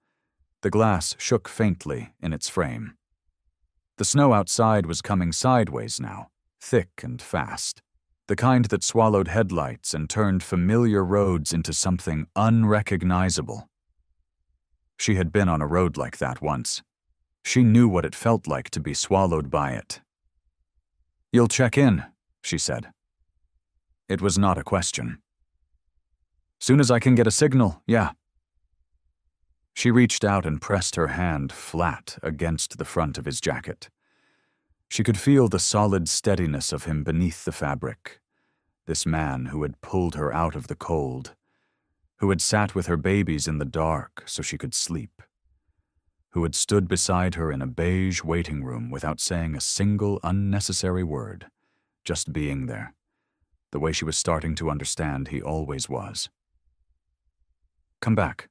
The glass shook faintly in its frame. The snow outside was coming sideways now, thick and fast, the kind that swallowed headlights and turned familiar roads into something unrecognizable. She had been on a road like that once. She knew what it felt like to be swallowed by it. "You'll check in," she said. It was not a question. "Soon as I can get a signal, yeah." She reached out and pressed her hand flat against the front of his jacket. She could feel the solid steadiness of him beneath the fabric, this man who had pulled her out of the cold, who had sat with her babies in the dark so she could sleep, who had stood beside her in a beige waiting room without saying a single unnecessary word, just being there, the way she was starting to understand he always was. "Come back,"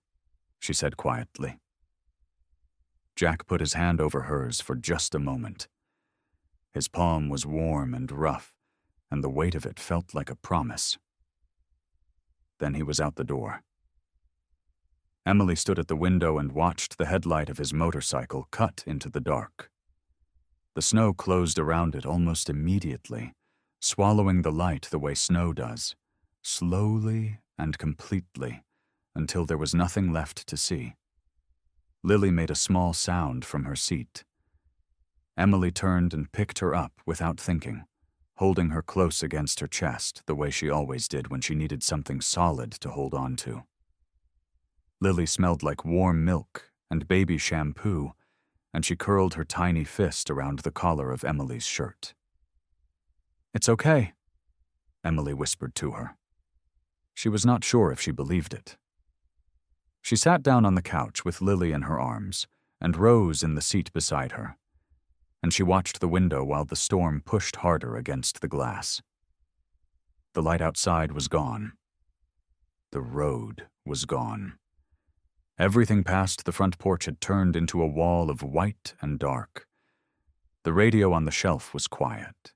she said quietly. Jack put his hand over hers for just a moment. His palm was warm and rough, and the weight of it felt like a promise. Then he was out the door. Emily stood at the window and watched the headlight of his motorcycle cut into the dark. The snow closed around it almost immediately, swallowing the light the way snow does, slowly and completely, until there was nothing left to see. Lily made a small sound from her seat. Emily turned and picked her up without thinking, holding her close against her chest the way she always did when she needed something solid to hold on to. Lily smelled like warm milk and baby shampoo, and she curled her tiny fist around the collar of Emily's shirt. "It's okay," Emily whispered to her. She was not sure if she believed it. She sat down on the couch with Lily in her arms and Rose in the seat beside her, and she watched the window while the storm pushed harder against the glass. The light outside was gone. The road was gone. Everything past the front porch had turned into a wall of white and dark. The radio on the shelf was quiet.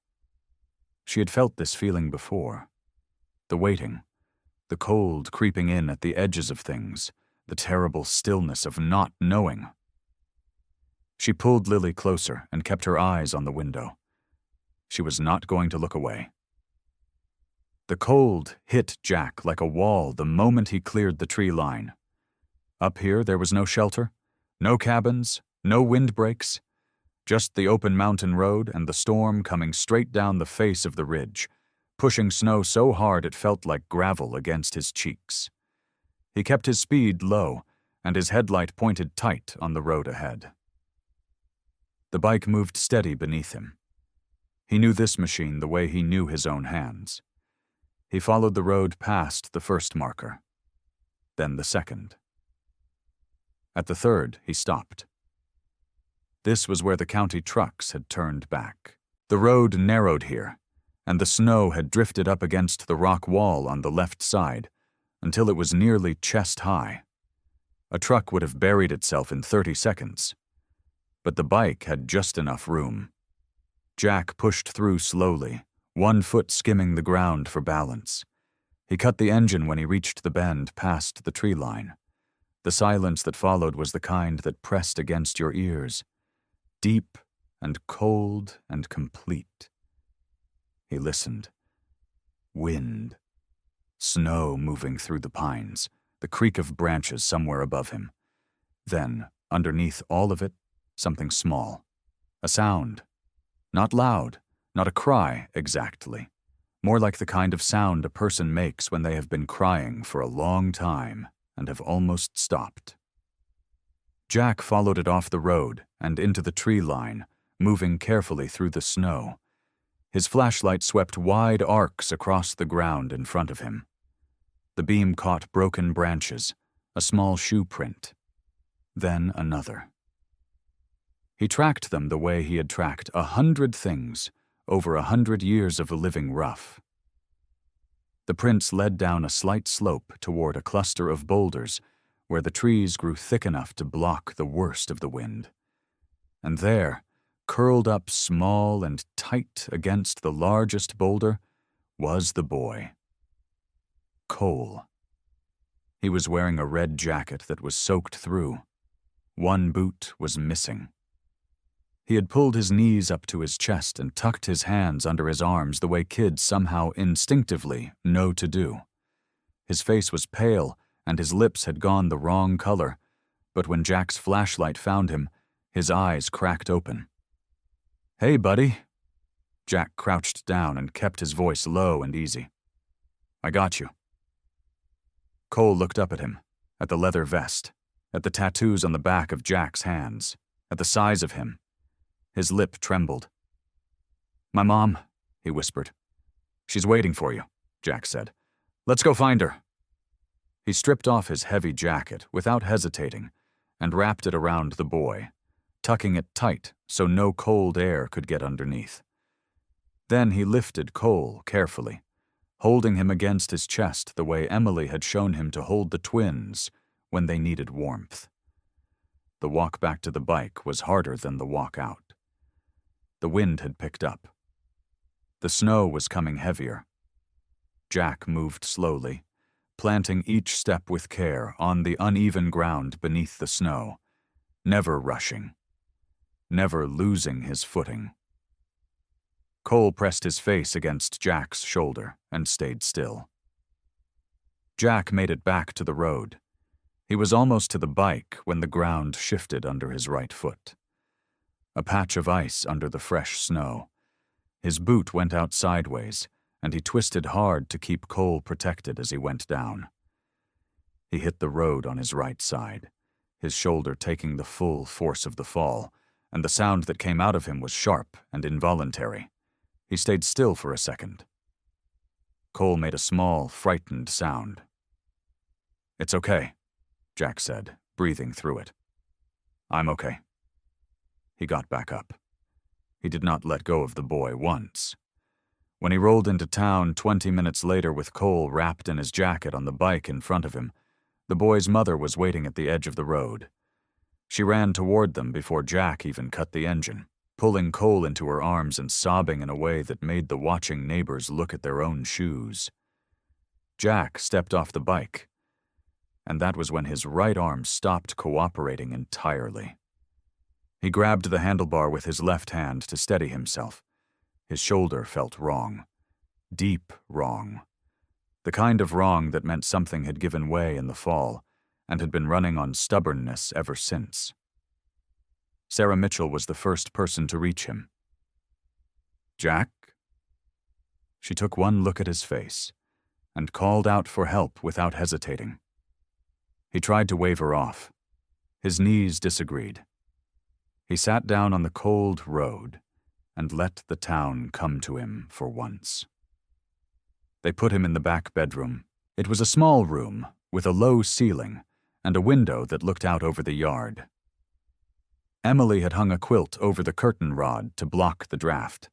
She had felt this feeling before. The waiting, the cold creeping in at the edges of things, the terrible stillness of not knowing. She pulled Lily closer and kept her eyes on the window. She was not going to look away. The cold hit Jack like a wall the moment he cleared the tree line. Up here there was no shelter, no cabins, no windbreaks, just the open mountain road and the storm coming straight down the face of the ridge, pushing snow so hard it felt like gravel against his cheeks. He kept his speed low, and his headlight pointed tight on the road ahead. The bike moved steady beneath him. He knew this machine the way he knew his own hands. He followed the road past the first marker, then the second. At the third, he stopped. This was where the county trucks had turned back. The road narrowed here, and the snow had drifted up against the rock wall on the left side until it was nearly chest-high. A truck would have buried itself in 30 seconds. But the bike had just enough room. Jack pushed through slowly, one foot skimming the ground for balance. He cut the engine when he reached the bend past the tree line. The silence that followed was the kind that pressed against your ears, deep and cold and complete. He listened. Wind. Snow moving through the pines, the creak of branches somewhere above him. Then, underneath all of it, something small. A sound. Not loud, not a cry exactly. More like the kind of sound a person makes when they have been crying for a long time and have almost stopped. Jack followed it off the road and into the tree line, moving carefully through the snow. His flashlight swept wide arcs across the ground in front of him. The beam caught broken branches, a small shoe print, then another. He tracked them the way he had tracked 100 things over 100 years of living rough. The prints led down a slight slope toward a cluster of boulders where the trees grew thick enough to block the worst of the wind. And there, curled up small and tight against the largest boulder, was the boy. Cole. He was wearing a red jacket that was soaked through. One boot was missing. He had pulled his knees up to his chest and tucked his hands under his arms the way kids somehow instinctively know to do. His face was pale and his lips had gone the wrong color, but when Jack's flashlight found him, his eyes cracked open. "Hey, buddy." Jack crouched down and kept his voice low and easy. "I got you." Cole looked up at him, at the leather vest, at the tattoos on the back of Jack's hands, at the size of him. His lip trembled. "My mom," he whispered. "She's waiting for you," Jack said. "Let's go find her." He stripped off his heavy jacket without hesitating and wrapped it around the boy, tucking it tight so no cold air could get underneath. Then he lifted Cole carefully, holding him against his chest the way Emily had shown him to hold the twins when they needed warmth. The walk back to the bike was harder than the walk out. The wind had picked up. The snow was coming heavier. Jack moved slowly, planting each step with care on the uneven ground beneath the snow, never rushing, never losing his footing. Cole pressed his face against Jack's shoulder and stayed still. Jack made it back to the road. He was almost to the bike when the ground shifted under his right foot. A patch of ice under the fresh snow. His boot went out sideways, and he twisted hard to keep Cole protected as he went down. He hit the road on his right side, his shoulder taking the full force of the fall, and the sound that came out of him was sharp and involuntary. He stayed still for a second. Cole made a small, frightened sound. "It's okay," Jack said, breathing through it. "I'm okay." He got back up. He did not let go of the boy once. When he rolled into town 20 minutes later with Cole wrapped in his jacket on the bike in front of him, the boy's mother was waiting at the edge of the road. She ran toward them before Jack even cut the engine, pulling Cole into her arms and sobbing in a way that made the watching neighbors look at their own shoes. Jack stepped off the bike, and that was when his right arm stopped cooperating entirely. He grabbed the handlebar with his left hand to steady himself. His shoulder felt wrong. Deep wrong. The kind of wrong that meant something had given way in the fall and had been running on stubbornness ever since. Sarah Mitchell was the first person to reach him. "Jack?" She took one look at his face and called out for help without hesitating. He tried to wave her off. His knees disagreed. He sat down on the cold road and let the town come to him for once. They put him in the back bedroom. It was a small room with a low ceiling and a window that looked out over the yard. Emily had hung a quilt over the curtain rod to block the draft,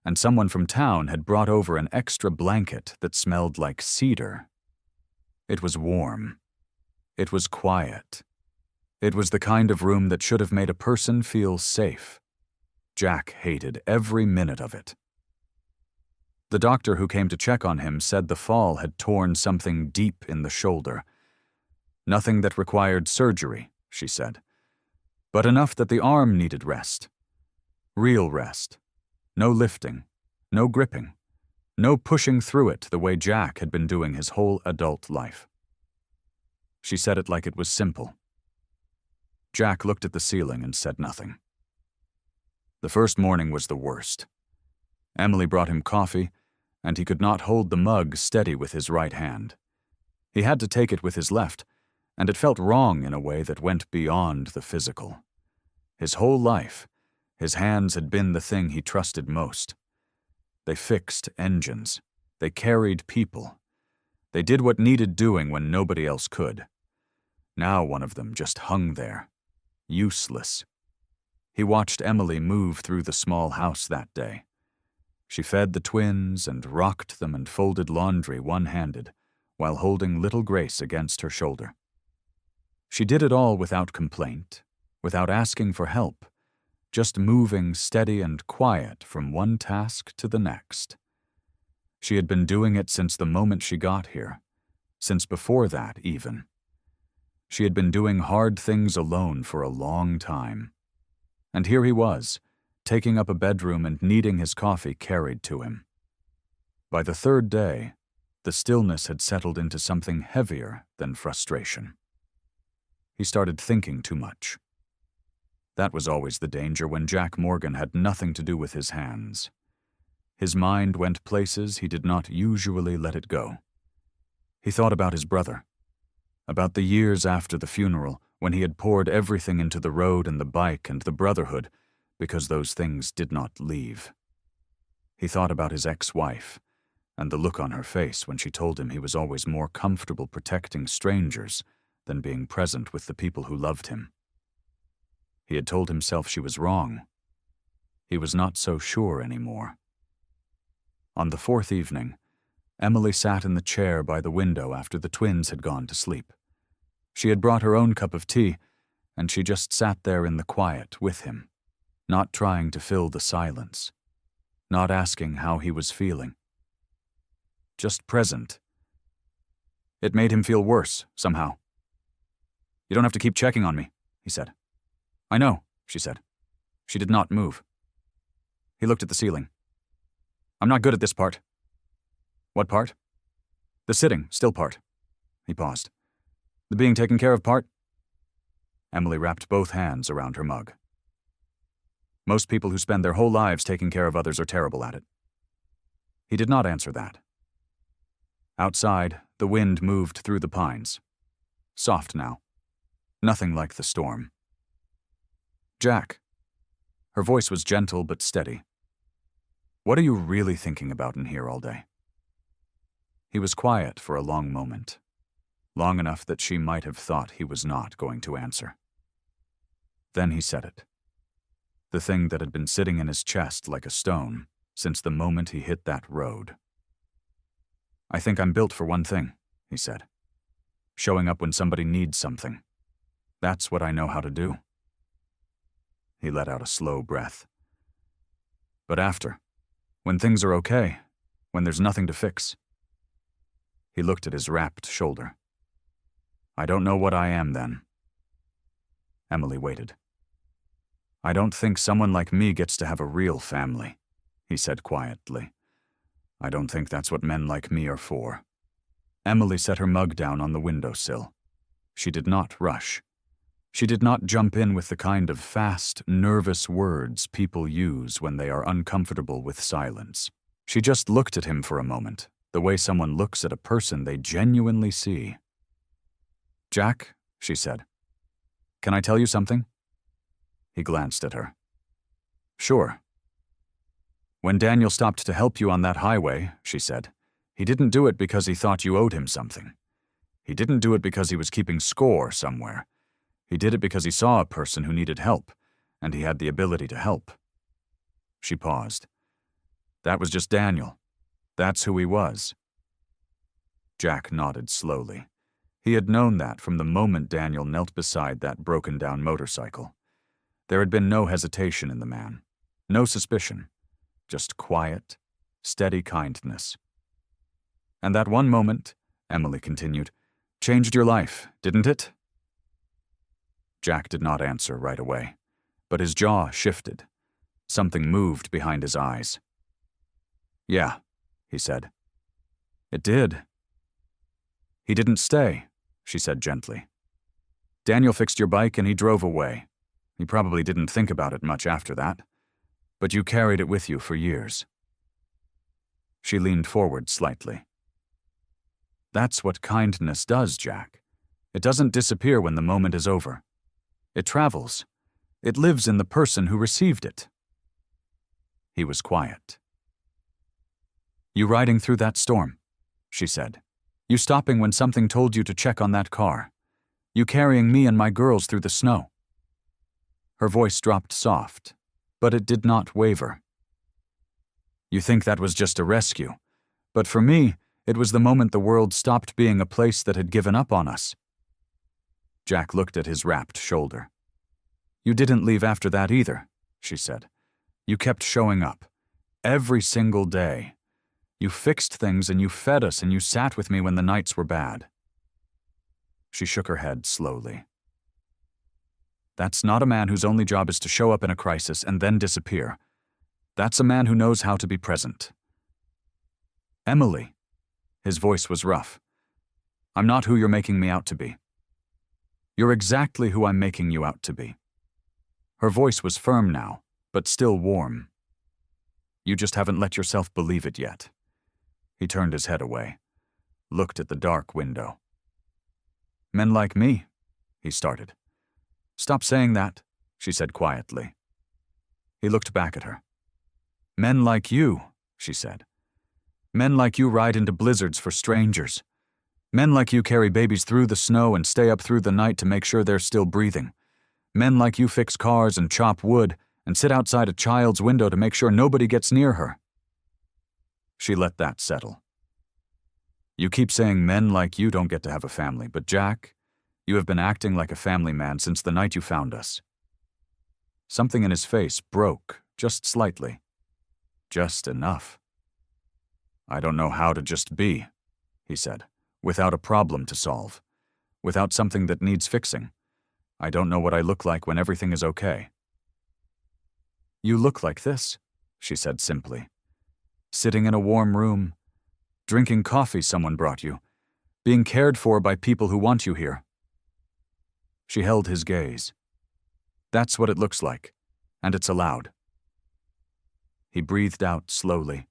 and someone from town had brought over an extra blanket that smelled like cedar. It was warm. It was quiet. It was the kind of room that should have made a person feel safe. Jack hated every minute of it. The doctor who came to check on him said the fall had torn something deep in the shoulder. Nothing that required surgery, she said, but enough that the arm needed rest. Real rest. No lifting, no gripping, no pushing through it the way Jack had been doing his whole adult life. She said it like it was simple. Jack looked at the ceiling and said nothing. The first morning was the worst. Emily brought him coffee, and he could not hold the mug steady with his right hand. He had to take it with his left, and it felt wrong in a way that went beyond the physical. His whole life, his hands had been the thing he trusted most. They fixed engines. They carried people. They did what needed doing when nobody else could. Now one of them just hung there, useless. He watched Emily move through the small house that day. She fed the twins and rocked them and folded laundry one-handed, while holding little Grace against her shoulder. She did it all without complaint, without asking for help, just moving steady and quiet from one task to the next. She had been doing it since the moment she got here, since before that even. She had been doing hard things alone for a long time. And here he was, taking up a bedroom and needing his coffee carried to him. By the third day, the stillness had settled into something heavier than frustration. He started thinking too much. That was always the danger when Jack Morgan had nothing to do with his hands. His mind went places he did not usually let it go. He thought about his brother, about the years after the funeral when he had poured everything into the road and the bike and the brotherhood because those things did not leave. He thought about his ex-wife and the look on her face when she told him he was always more comfortable protecting strangers than being present with the people who loved him. He had told himself she was wrong. He was not so sure anymore. On the fourth evening, Emily sat in the chair by the window after the twins had gone to sleep. She had brought her own cup of tea, and she just sat there in the quiet with him, not trying to fill the silence, not asking how he was feeling. Just present. It made him feel worse, somehow. "You don't have to keep checking on me," he said. "I know," she said. She did not move. He looked at the ceiling. "I'm not good at this part." "What part?" "The sitting still part." He paused. "The being taken care of part?" Emily wrapped both hands around her mug. "Most people who spend their whole lives taking care of others are terrible at it." He did not answer that. Outside, the wind moved through the pines. Soft now. Nothing like the storm. "Jack." Her voice was gentle but steady. "What are you really thinking about in here all day?" He was quiet for a long moment. Long enough that she might have thought he was not going to answer. Then he said it. The thing that had been sitting in his chest like a stone since the moment he hit that road. "I think I'm built for one thing," he said. "Showing up when somebody needs something. That's what I know how to do." He let out a slow breath. "But after, when things are okay, when there's nothing to fix." He looked at his wrapped shoulder. "I don't know what I am then." Emily waited. "I don't think someone like me gets to have a real family," he said quietly. "I don't think that's what men like me are for." Emily set her mug down on the windowsill. She did not rush. She did not jump in with the kind of fast, nervous words people use when they are uncomfortable with silence. She just looked at him for a moment, the way someone looks at a person they genuinely see. "Jack," she said, "can I tell you something?" He glanced at her. "Sure." "When Daniel stopped to help you on that highway," she said, "he didn't do it because he thought you owed him something. He didn't do it because he was keeping score somewhere. He did it because he saw a person who needed help, and he had the ability to help." She paused. "That was just Daniel. That's who he was." Jack nodded slowly. He had known that from the moment Daniel knelt beside that broken-down motorcycle. There had been no hesitation in the man, no suspicion, just quiet, steady kindness. "And that one moment," Emily continued, "changed your life, didn't it?" Jack did not answer right away, but his jaw shifted. Something moved behind his eyes. "Yeah," he said. "It did." "He didn't stay," she said gently. "Daniel fixed your bike and he drove away. He probably didn't think about it much after that, but you carried it with you for years." She leaned forward slightly. "That's what kindness does, Jack. It doesn't disappear when the moment is over. It travels. It lives in the person who received it." He was quiet. "You riding through that storm," she said. "You stopping when something told you to check on that car. You carrying me and my girls through the snow." Her voice dropped soft, but it did not waver. "You think that was just a rescue, but for me, it was the moment the world stopped being a place that had given up on us." Jack looked at his wrapped shoulder. "You didn't leave after that either," she said. "You kept showing up. Every single day. You fixed things and you fed us and you sat with me when the nights were bad." She shook her head slowly. "That's not a man whose only job is to show up in a crisis and then disappear. That's a man who knows how to be present." "Emily," his voice was rough, "I'm not who you're making me out to be." "You're exactly who I'm making you out to be." Her voice was firm now, but still warm. "You just haven't let yourself believe it yet." He turned his head away, looked at the dark window. "Men like me," he started. "Stop saying that," she said quietly. He looked back at her. "Men like you," she said. "Men like you ride into blizzards for strangers. Men like you carry babies through the snow and stay up through the night to make sure they're still breathing. Men like you fix cars and chop wood and sit outside a child's window to make sure nobody gets near her." She let that settle. "You keep saying men like you don't get to have a family, but Jack, you have been acting like a family man since the night you found us." Something in his face broke, just slightly. Just enough. "I don't know how to just be," he said, without a problem to solve, without something that needs fixing. I don't know what I look like when everything is okay." "You look like this," she said simply. "Sitting in a warm room, drinking coffee someone brought you, being cared for by people who want you here." She held his gaze. "That's what it looks like, and it's allowed." He breathed out slowly,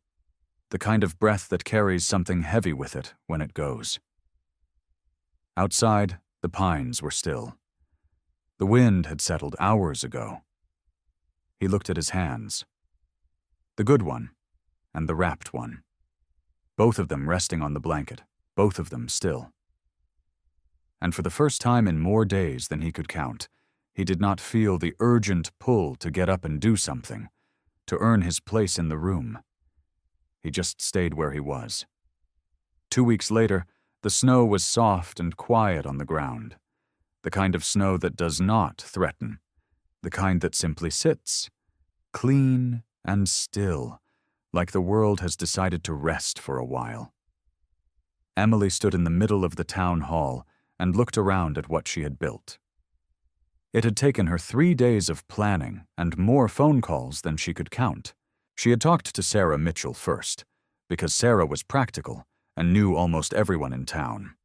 the kind of breath that carries something heavy with it when it goes. Outside, the pines were still. The wind had settled hours ago. He looked at his hands. The good one and the wrapped one. Both of them resting on the blanket, both of them still. And for the first time in more days than he could count, he did not feel the urgent pull to get up and do something, to earn his place in the room. He just stayed where he was. 2 weeks later, the snow was soft and quiet on the ground, the kind of snow that does not threaten, the kind that simply sits, clean and still, like the world has decided to rest for a while. Emily stood in the middle of the town hall and looked around at what she had built. It had taken her 3 days of planning and more phone calls than she could count. She had talked to Sarah Mitchell first, because Sarah was practical and knew almost everyone in town.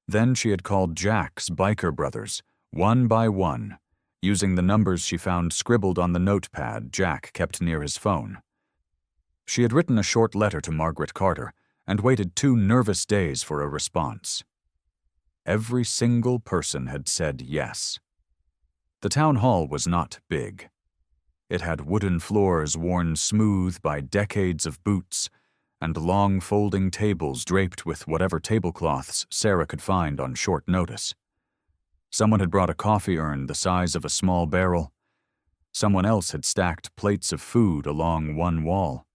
Then she had called Jack's biker brothers, one by one, using the numbers she found scribbled on the notepad Jack kept near his phone. She had written a short letter to Margaret Carter and waited 2 nervous days for a response. Every single person had said yes. The town hall was not big. It had wooden floors worn smooth by decades of boots and long folding tables draped with whatever tablecloths Sarah could find on short notice. Someone had brought a coffee urn the size of a small barrel. Someone else had stacked plates of food along one wall.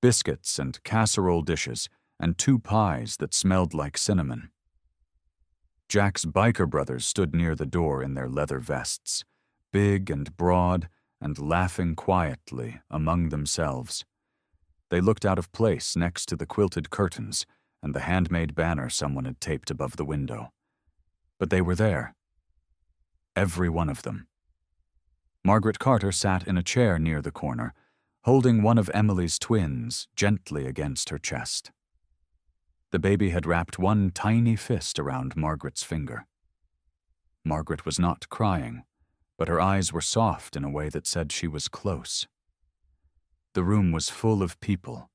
Biscuits and casserole dishes and 2 pies that smelled like cinnamon. Jack's biker brothers stood near the door in their leather vests, big and broad and laughing quietly among themselves. They looked out of place next to the quilted curtains and the handmade banner someone had taped above the window. But they were there. Every one of them. Margaret Carter sat in a chair near the corner, holding one of Emily's twins gently against her chest. The baby had wrapped one tiny fist around Margaret's finger. Margaret was not crying, but her eyes were soft in a way that said she was close. The room was full of people,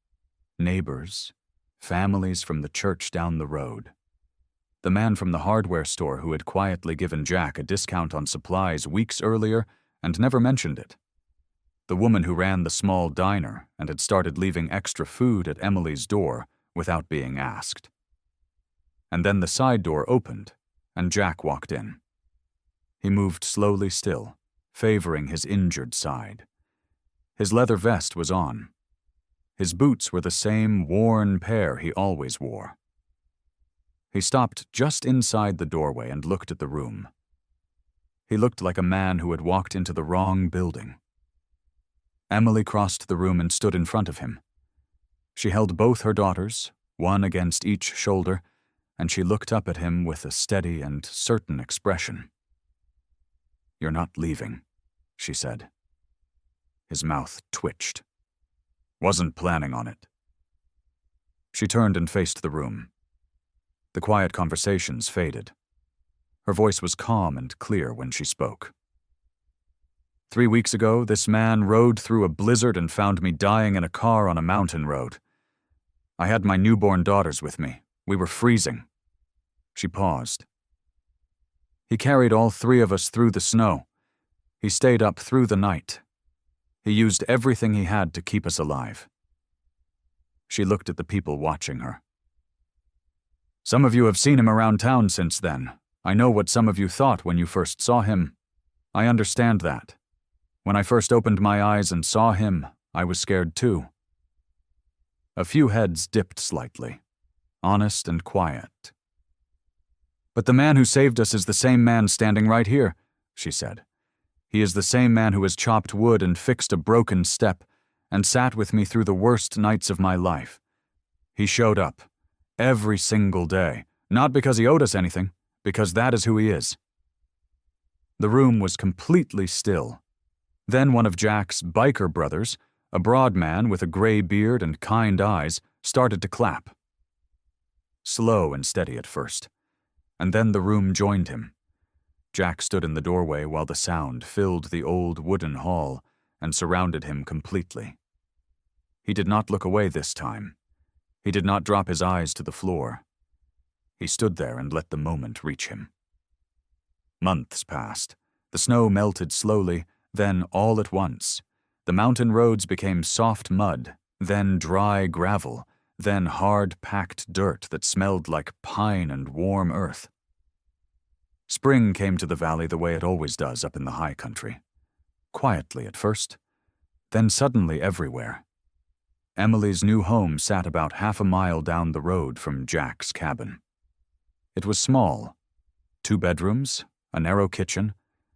neighbors, families from the church down the road. The man from the hardware store who had quietly given Jack a discount on supplies weeks earlier and never mentioned it. The woman who ran the small diner and had started leaving extra food at Emily's door without being asked. And then the side door opened, and Jack walked in. He moved slowly still, favoring his injured side. His leather vest was on. His boots were the same worn pair he always wore. He stopped just inside the doorway and looked at the room. He looked like a man who had walked into the wrong building. Emily crossed the room and stood in front of him. She held both her daughters, one against each shoulder, and she looked up at him with a steady and certain expression. "You're not leaving," she said. His mouth twitched. "Wasn't planning on it." She turned and faced the room. The quiet conversations faded. Her voice was calm and clear when she spoke. 3 weeks ago, this man rode through a blizzard and found me dying in a car on a mountain road. I had my newborn daughters with me. We were freezing." She paused. "He carried all 3 of us through the snow. He stayed up through the night. He used everything he had to keep us alive." She looked at the people watching her. "Some of you have seen him around town since then. I know what some of you thought when you first saw him. I understand that. When I first opened my eyes and saw him, I was scared too." A few heads dipped slightly, honest and quiet. "But the man who saved us is the same man standing right here," she said. "He is the same man who has chopped wood and fixed a broken step and sat with me through the worst nights of my life. He showed up, Every single day. Not because he owed us anything, because that is who he is. The room was completely still. Then one of Jack's biker brothers, a broad man with a gray beard and kind eyes, started to clap. Slow and steady at first, and then the room joined him. Jack stood in the doorway while the sound filled the old wooden hall and surrounded him completely. He did not look away this time. He did not drop his eyes to the floor. He stood there and let the moment reach him. Months passed. The snow melted slowly, then all at once. The mountain roads became soft mud, then dry gravel, then hard-packed dirt that smelled like pine and warm earth. Spring came to the valley the way it always does up in the high country. Quietly at first, then suddenly everywhere. Emily's new home sat about half a mile down the road from Jack's cabin. It was small, 2 bedrooms, a narrow kitchen,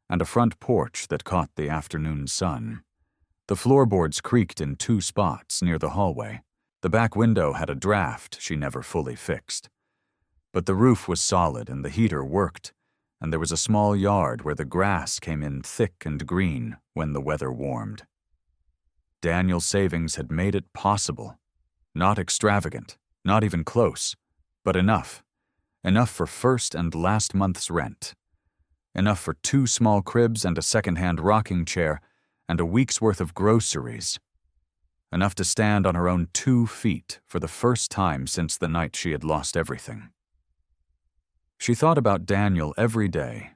and a front porch that caught the afternoon sun. The floorboards creaked in 2 spots near the hallway. The back window had a draft she never fully fixed. But the roof was solid and the heater worked, and there was a small yard where the grass came in thick and green when the weather warmed. Daniel's savings had made it possible. Not extravagant, not even close, but enough. Enough for first and last month's rent. Enough for 2 small cribs and a second-hand rocking chair and a week's worth of groceries. Enough to stand on her own 2 feet for the first time since the night she had lost everything. She thought about Daniel every day,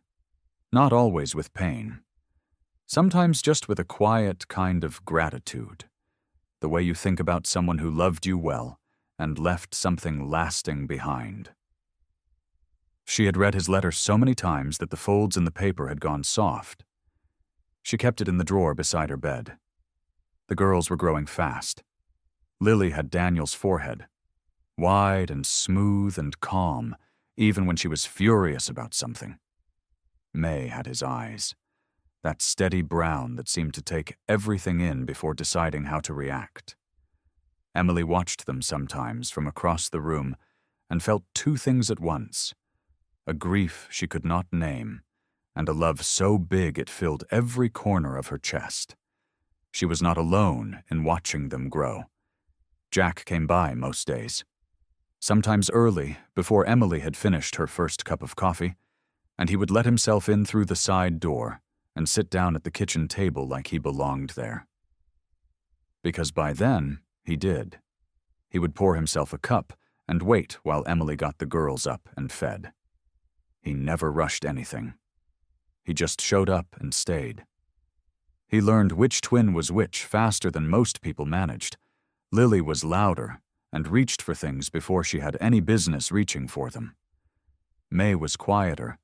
not always with pain. Sometimes just with a quiet kind of gratitude, the way you think about someone who loved you well and left something lasting behind. She had read his letter so many times that the folds in the paper had gone soft. She kept it in the drawer beside her bed. The girls were growing fast. Lily had Daniel's forehead, wide and smooth and calm, even when she was furious about something. May had his eyes, that steady brown that seemed to take everything in before deciding how to react. Emily watched them sometimes from across the room and felt 2 things at once: a grief she could not name, and a love so big it filled every corner of her chest. She was not alone in watching them grow. Jack came by most days, sometimes early, before Emily had finished her first cup of coffee, and he would let himself in through the side door and sit down at the kitchen table like he belonged there. Because by then, he did. He would pour himself a cup and wait while Emily got the girls up and fed. He never rushed anything. He just showed up and stayed. He learned which twin was which faster than most people managed. Lily was louder and reached for things before she had any business reaching for them. May was quieter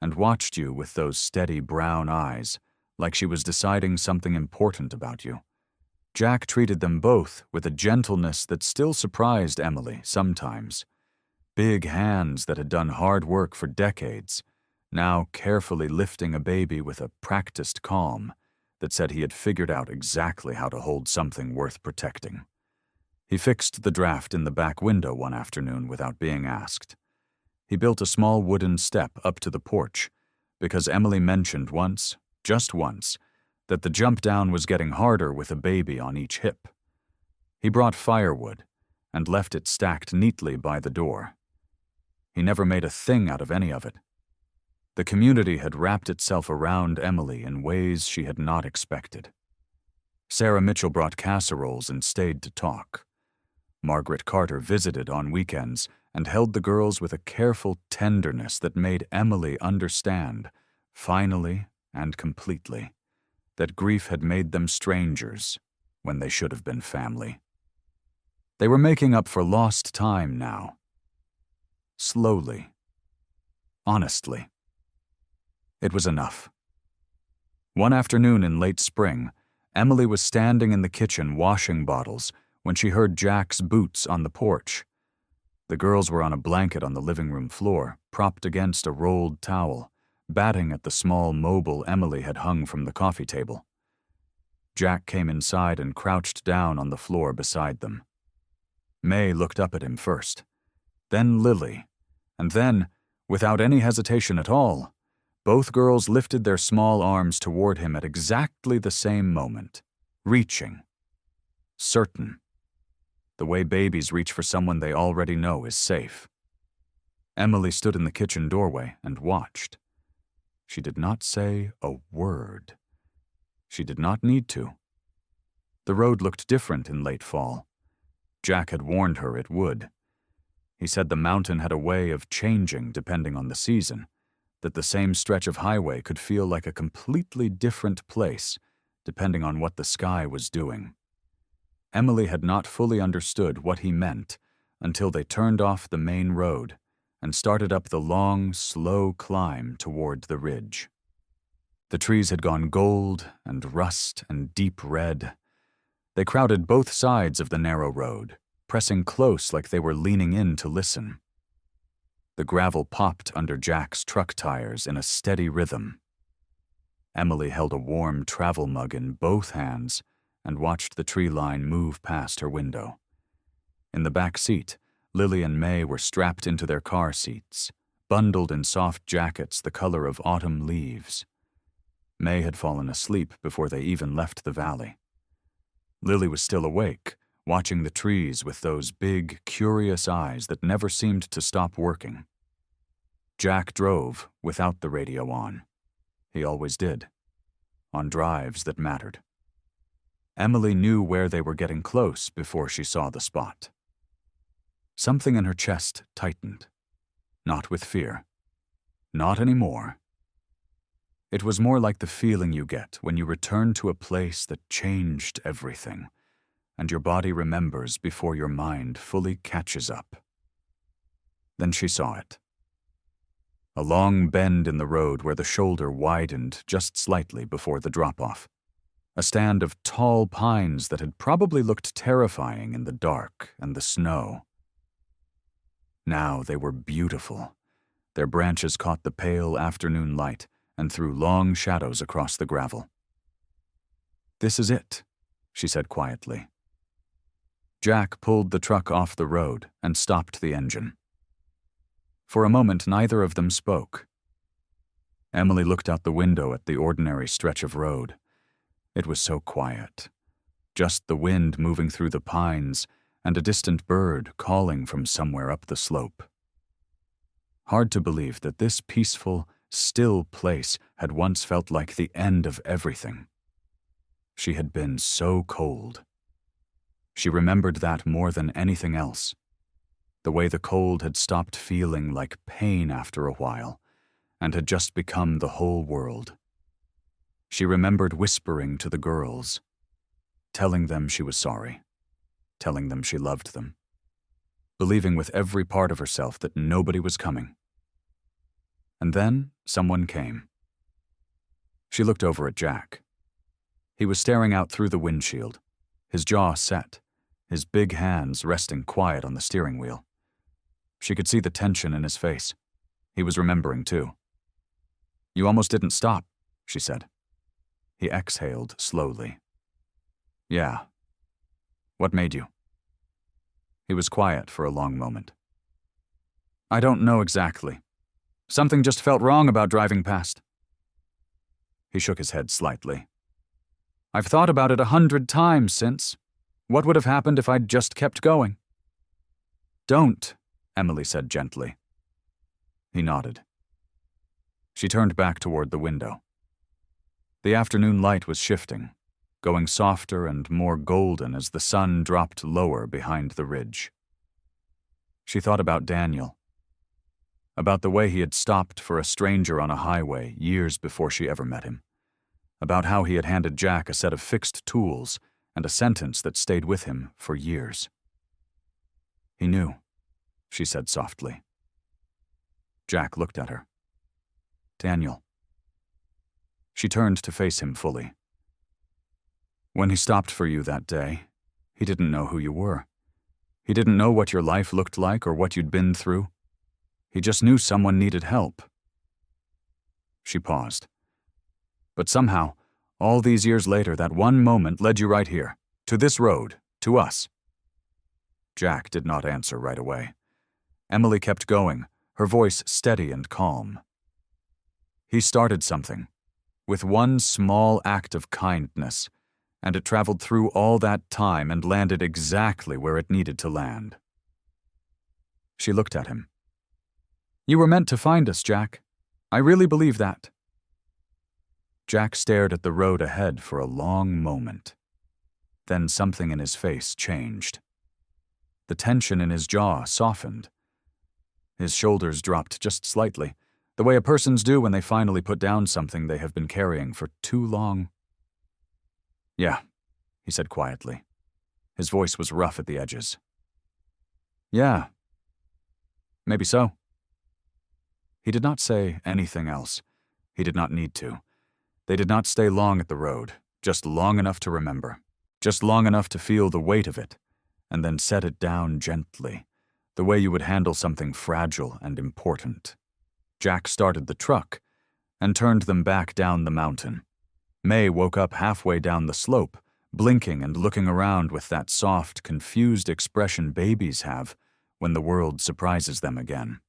and watched you with those steady brown eyes, like she was deciding something important about you. Jack treated them both with a gentleness that still surprised Emily sometimes. Big hands that had done hard work for decades, now carefully lifting a baby with a practiced calm that said he had figured out exactly how to hold something worth protecting. He fixed the draft in the back window one afternoon without being asked. He built a small wooden step up to the porch because Emily mentioned once, just once, that the jump down was getting harder with a baby on each hip. He brought firewood and left it stacked neatly by the door. He never made a thing out of any of it. The community had wrapped itself around Emily in ways she had not expected. Sarah Mitchell brought casseroles and stayed to talk. Margaret Carter visited on weekends and held the girls with a careful tenderness that made Emily understand, finally and completely, that grief had made them strangers when they should have been family. They were making up for lost time now. Slowly. Honestly. It was enough. One afternoon in late spring, Emily was standing in the kitchen washing bottles when she heard Jack's boots on the porch. The girls were on a blanket on the living room floor, propped against a rolled towel, batting at the small mobile Emily had hung from the coffee table. Jack came inside and crouched down on the floor beside them. May looked up at him first. then Lily, and then, without any hesitation at all, both girls lifted their small arms toward him at exactly the same moment, reaching. Certain. The way babies reach for someone they already know is safe. Emily stood in the kitchen doorway and watched. She did not say a word. She did not need to. The road looked different in late fall. Jack had warned her it would. He said the mountain had a way of changing depending on the season, that the same stretch of highway could feel like a completely different place depending on what the sky was doing. Emily had not fully understood what he meant until they turned off the main road and started up the long, slow climb toward the ridge. The trees had gone gold and rust and deep red. They crowded both sides of the narrow road, pressing close like they were leaning in to listen. The gravel popped under Jack's truck tires in a steady rhythm. Emily held a warm travel mug in both hands and watched the tree line move past her window. In the back seat, Lily and May were strapped into their car seats, bundled in soft jackets the color of autumn leaves. May had fallen asleep before they even left the valley. Lily was still awake, watching the trees with those big, curious eyes that never seemed to stop working. Jack drove without the radio on. He always did, on drives that mattered. Emily knew where they were getting close before she saw the spot. Something in her chest tightened. Not with fear. Not anymore. It was more like the feeling you get when you return to a place that changed everything, and your body remembers before your mind fully catches up. Then she saw it. A long bend in the road where the shoulder widened just slightly before the drop-off. A stand of tall pines that had probably looked terrifying in the dark and the snow. Now they were beautiful. Their branches caught the pale afternoon light and threw long shadows across the gravel. "This is it," she said quietly. Jack pulled the truck off the road and stopped the engine. For a moment, neither of them spoke. Emily looked out the window at the ordinary stretch of road. It was so quiet. Just the wind moving through the pines and a distant bird calling from somewhere up the slope. Hard to believe that this peaceful, still place had once felt like the end of everything. She had been so cold. She remembered that more than anything else. The way the cold had stopped feeling like pain after a while and had just become the whole world. She remembered whispering to the girls, telling them she was sorry, telling them she loved them, believing with every part of herself that nobody was coming. And then someone came. She looked over at Jack. He was staring out through the windshield, his jaw set, his big hands resting quiet on the steering wheel. She could see the tension in his face. He was remembering, too. "You almost didn't stop," she said. He exhaled slowly. "Yeah. What made you?" He was quiet for a long moment. "I don't know exactly. Something just felt wrong about driving past." He shook his head slightly. "I've thought about it 100 times since. What would have happened if I'd just kept going?" "Don't," Emily said gently. He nodded. She turned back toward the window. The afternoon light was shifting, going softer and more golden as the sun dropped lower behind the ridge. She thought about Daniel, about the way he had stopped for a stranger on a highway years before she ever met him, about how he had handed Jack a set of fixed tools and a sentence that stayed with him for years. "He knew," she said softly. Jack looked at her. "Daniel." She turned to face him fully. "When he stopped for you that day, he didn't know who you were. He didn't know what your life looked like or what you'd been through. He just knew someone needed help." She paused. "But somehow, all these years later, that one moment led you right here, to this road, to us." Jack did not answer right away. Emily kept going, her voice steady and calm. He started something, with one small act of kindness, and it traveled through all that time and landed exactly where it needed to land. She looked at him. "You were meant to find us, Jack. I really believe that." Jack stared at the road ahead for a long moment. Then something in his face changed. The tension in his jaw softened. His shoulders dropped just slightly, the way a person's do when they finally put down something they have been carrying for too long. "Yeah," he said quietly. His voice was rough at the edges. "Yeah. Maybe so." He did not say anything else. He did not need to. They did not stay long at the road, just long enough to remember, just long enough to feel the weight of it, and then set it down gently, the way you would handle something fragile and important. Jack started the truck and turned them back down the mountain. May woke up halfway down the slope, blinking and looking around with that soft, confused expression babies have when the world surprises them again.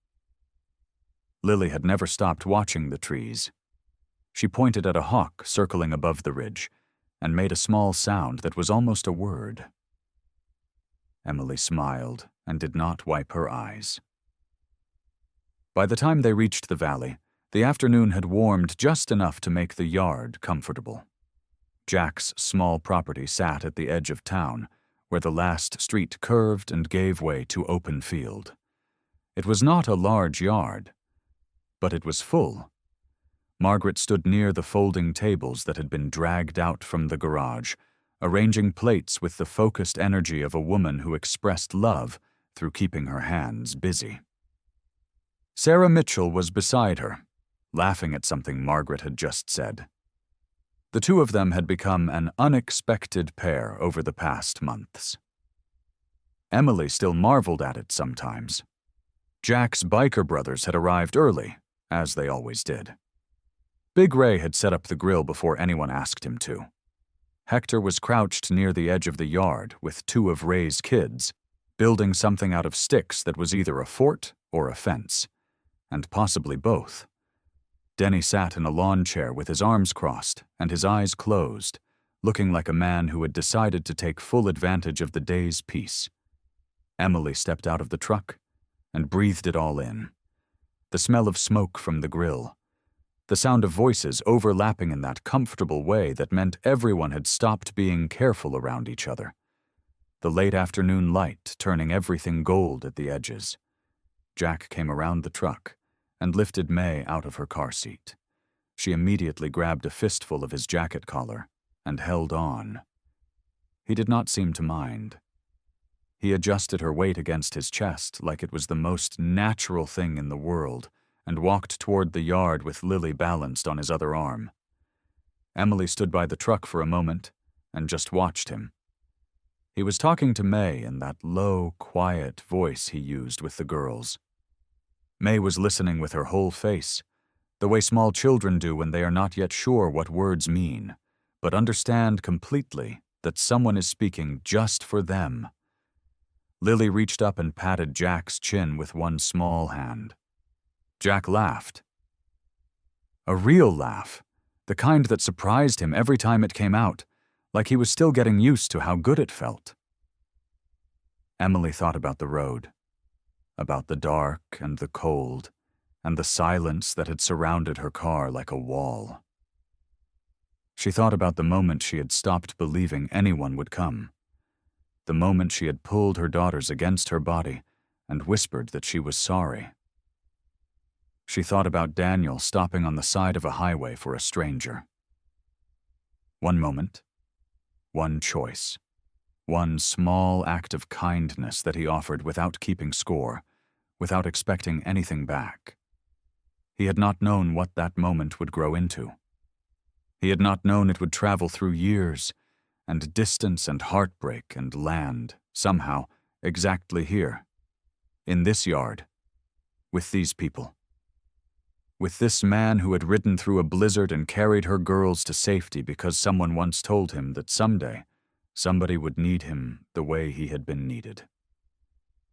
Lily had never stopped watching the trees. She pointed at a hawk circling above the ridge and made a small sound that was almost a word. Emily smiled and did not wipe her eyes. By the time they reached the valley, the afternoon had warmed just enough to make the yard comfortable. Jack's small property sat at the edge of town, where the last street curved and gave way to open field. It was not a large yard, but it was full. Margaret stood near the folding tables that had been dragged out from the garage, arranging plates with the focused energy of a woman who expressed love through keeping her hands busy. Sarah Mitchell was beside her, laughing at something Margaret had just said. The two of them had become an unexpected pair over the past months. Emily still marveled at it sometimes. Jack's biker brothers had arrived early, as they always did. Big Ray had set up the grill before anyone asked him to. Hector was crouched near the edge of the yard with two of Ray's kids, building something out of sticks that was either a fort or a fence, and possibly both. Denny sat in a lawn chair with his arms crossed and his eyes closed, looking like a man who had decided to take full advantage of the day's peace. Emily stepped out of the truck and breathed it all in. The smell of smoke from the grill, the sound of voices overlapping in that comfortable way that meant everyone had stopped being careful around each other. The late afternoon light turning everything gold at the edges. Jack came around the truck and lifted May out of her car seat. She immediately grabbed a fistful of his jacket collar and held on. He did not seem to mind. He adjusted her weight against his chest like it was the most natural thing in the world and walked toward the yard with Lily balanced on his other arm. Emily stood by the truck for a moment and just watched him. He was talking to May in that low, quiet voice he used with the girls. May was listening with her whole face, the way small children do when they are not yet sure what words mean, but understand completely that someone is speaking just for them. Lily reached up and patted Jack's chin with one small hand. Jack laughed. A real laugh, the kind that surprised him every time it came out, like he was still getting used to how good it felt. Emily thought about the road, about the dark and the cold, and the silence that had surrounded her car like a wall. She thought about the moment she had stopped believing anyone would come, the moment she had pulled her daughters against her body and whispered that she was sorry. She thought about Daniel stopping on the side of a highway for a stranger. One moment, one choice, one small act of kindness that he offered without keeping score, without expecting anything back. He had not known what that moment would grow into. He had not known it would travel through years, and distance and heartbreak and land, somehow, exactly here, in this yard, with these people. With this man who had ridden through a blizzard and carried her girls to safety because someone once told him that someday somebody would need him the way he had been needed.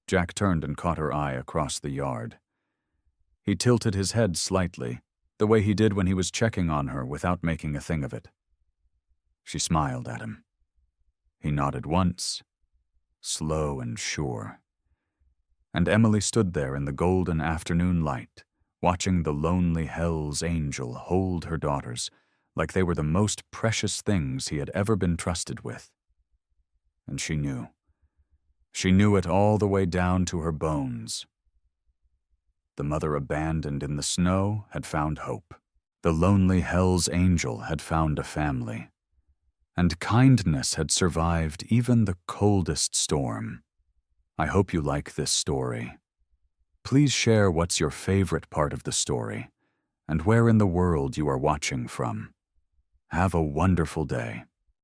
Jack turned and caught her eye across the yard. He tilted his head slightly, the way he did when he was checking on her without making a thing of it. She smiled at him. He nodded once, slow and sure. And Emily stood there in the golden afternoon light, watching the lonely Hell's Angel hold her daughters like they were the most precious things he had ever been trusted with. And she knew. She knew it all the way down to her bones. The mother abandoned in the snow had found hope. The lonely Hell's Angel had found a family. And kindness had survived even the coldest storm. I hope you like this story. Please share what's your favorite part of the story and where in the world you are watching from. Have a wonderful day.